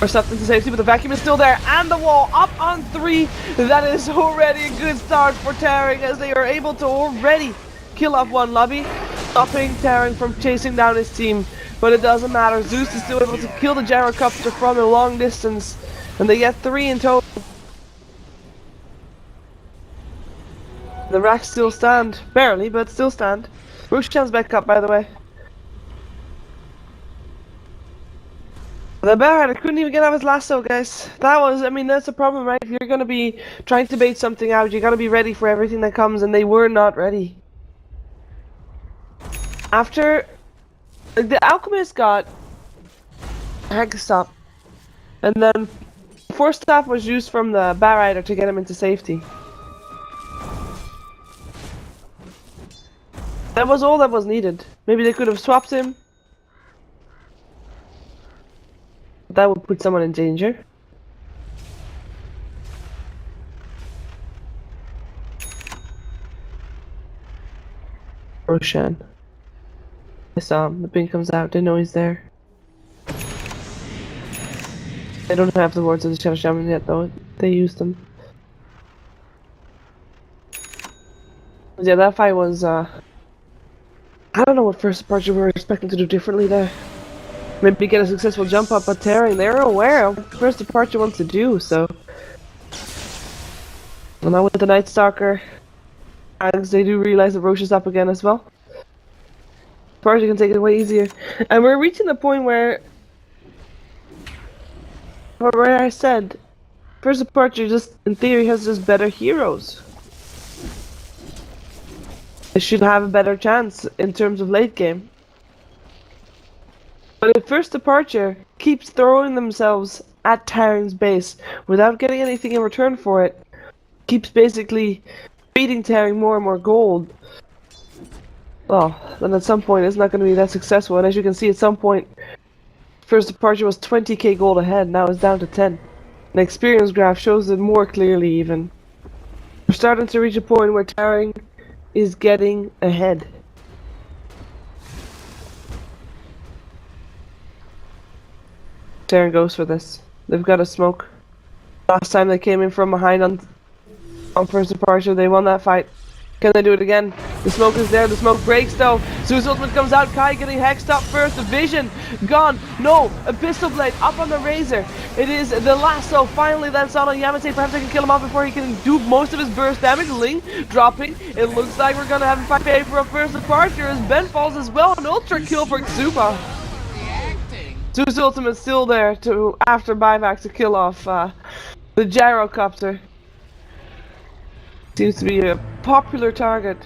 or something to safety, but the vacuum is still there, and the wall up on 3. That is already a good start for TARING, as they are able to already kill off one lobby, stopping TARING from chasing down his team. But it doesn't matter. Zeus is still able to kill the gyrocopter from a long distance, and they get 3 in total. The racks still stand, barely, but still stand. Roshan's back up, by the way. The bear rider couldn't even get out his lasso, guys. That was, I mean, that's a problem, right? If you're gonna be trying to bait something out, you gotta be ready for everything that comes, and they were not ready. After, like, the alchemist got heck stop, and then force staff was used from the bear rider to get him into safety. That was all that was needed. Maybe they could have swapped him. That would put someone in danger. Roshan. I saw him. The ping comes out. Didn't know he's there. They don't have the words of the China Shaman yet, though. They used them. But yeah, that fight was, I don't know what first departure we were expecting to do differently there. Maybe get a successful jump up, but TARING, they're aware of what first departure wants to do, so. And now with the Night Stalker, as they do realize that Roche is up again as well. Departure can take it way easier. And we're reaching the point where I said, first departure just, in theory, has just better heroes. They should have a better chance in terms of late game. But if first departure keeps throwing themselves at TARING's base without getting anything in return for it, keeps basically feeding TARING more and more gold, well, then at some point it's not going to be that successful. And as you can see, at some point, first departure was 20k gold ahead, now it's down to 10. The experience graph shows it more clearly even. We're starting to reach a point where TARING is getting ahead. TARING goes for this. They've got a smoke. Last time they came in from behind on first departure, they won that fight. Can they do it again? The smoke is there, the smoke breaks though. Zeus ultimate comes out, Kai getting hexed up first, the vision gone. No, a pistol blade up on the razor. It is the lasso, finally that's on Yamate. Perhaps they can kill him off before he can do most of his burst damage. Ling dropping. It looks like we're gonna have a fight pay for a first departure as Ben falls as well. An ultra kill for Tsuba. Zeus ultimate still there to after buyback to kill off the gyrocopter. Seems to be a popular target.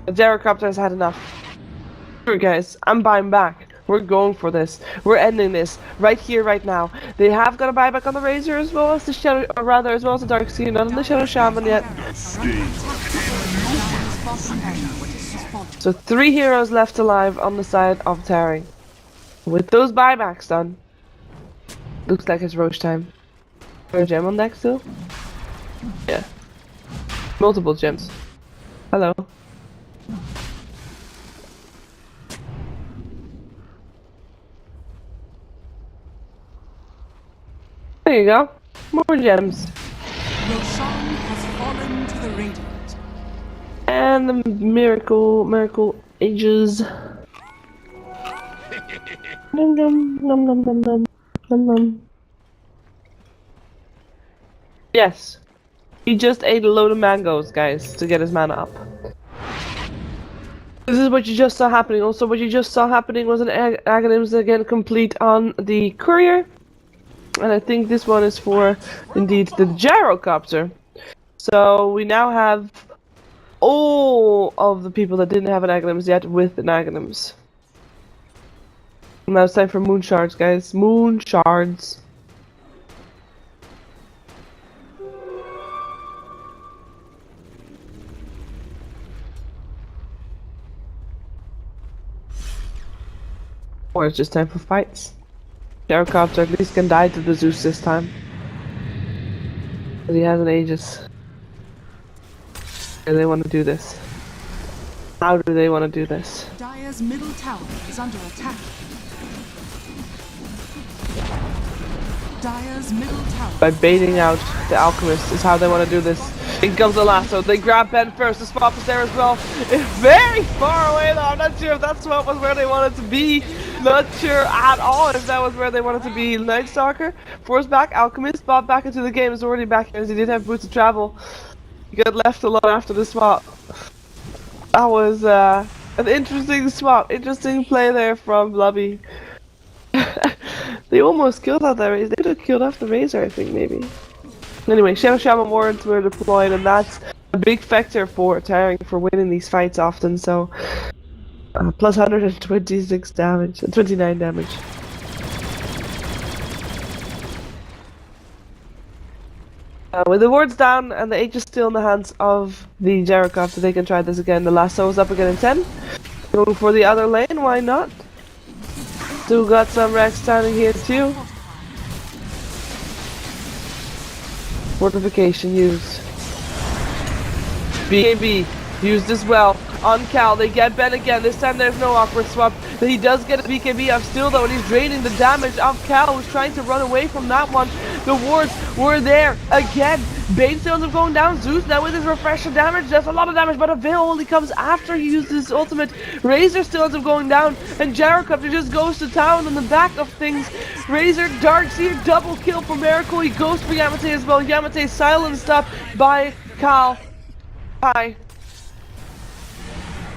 The gyrocopter has had enough. Sure guys, I'm buying back. We're going for this. We're ending this right here, right now. They have got a buyback on the Razor as well as the Shadow, or rather as well as the Dark Sea, not on the Shadow Shaman yet. So 3 heroes left alive on the side of TARING. With those buybacks done, looks like it's Roche time. Or a gem on deck still? Yeah. Multiple gems. Hello. There you go. More gems. Roshan has fallen to the Radiant. And the miracle ages. Num num num num num num num num. Yes. He just ate a load of mangoes, guys, to get his mana up. This is what you just saw happening. Also, what you just saw happening was an Aghanim's again complete on the courier. And I think this one is for, indeed, the gyrocopter. So we now have all of the people that didn't have an Aghanims yet with an Aghanims. Now it's time for moon shards, guys. Moon shards. Or it's just time for fights. Gyrocopter at least can die to the Zeus this time. But he hasn't ages. How do they want to do this? How do they want to do this? Dire's middle tower is under attack. Dire's middle tower. By baiting out the alchemist is how they want to do this. In comes the lasso. They grab Ben first. The swap is there as well. It's very far away though. I'm not sure if that swap was where they wanted to be. Not sure at all if that was where they wanted to be. Night Stalker forced back. Alchemist Bob back into the game. Is already back as he did have boots of travel. He got left alone after the swap. That was an interesting swap. Interesting play there from Blubby. They almost killed off that Razor. They could have killed off the Razor, I think, maybe. Anyway, Shadow Shaman warrants were deployed, and that's a big factor for TARING for winning these fights often, so... plus 126 damage, 29 damage. With the wards down and the H is still in the hands of the gyrocopter, they can try this again. The lasso is up again in 10. Going for the other lane, why not? Still got some Rex standing here too. Fortification used. BAB used as well. On Cal, they get Ben again. This time there's no awkward swap. But he does get a BKB up still though, and he's draining the damage of Cal, who's trying to run away from that one. The wards were there again. Bane still ends up going down. Zeus now with his refresher damage. That's a lot of damage, but a Veil only comes after he uses his ultimate. Razor still ends up going down, and Gyrocopter just goes to town on the back of things. Razor, Darkseer, double kill for Miracle. He goes for Yamate as well. Yamate silenced up by Cal. Hi.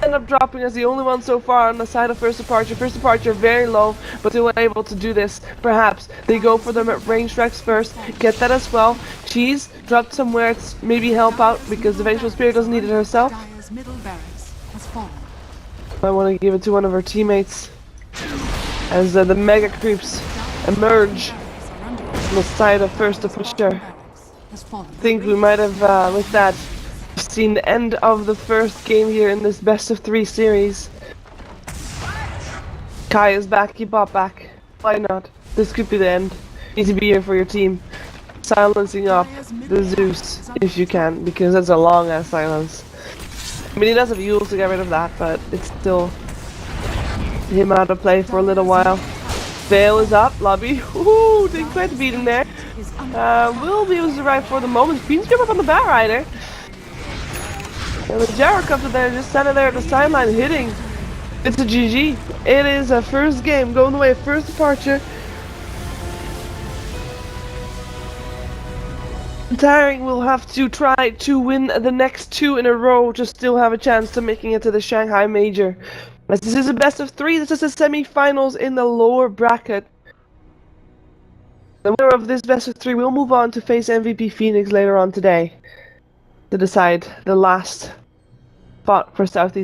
End up dropping as the only one so far on the side of First Departure. First Departure very low, but still unable to do this. Perhaps they go for them at range Rex first, get that as well. Cheese dropped somewhere to maybe help out because the Vengeful Spirit doesn't need it herself. Dire's middle barracks has fallen. I want to give it to one of her teammates as the mega creeps emerge on the side of First Departure. I think we might have with that seen the end of the first game here in this best of 3 series. Kai is back, keep up back. Why not? This could be the end. You need to be here for your team. Silencing up the Zeus if you can, because that's a long ass silence. I mean, he does have Yule to get rid of that, but it's still him out of play for a little while. Veil is up, Lobby. Ooh, didn't quite beat him there. Will be able to survive for the moment. Queen's jump up on the Bat Rider. And the Gyrocopter there just standing there at the sideline hitting. It's a GG. It is a first game going the way of First Departure. TARING will have to try to win the next 2 in a row to still have a chance to making it to the Shanghai Major. As this is a best of 3, this is the semi-finals in the lower bracket. The winner of this best of 3 will move on to face MVP Phoenix later on today to decide the last spot for Southeast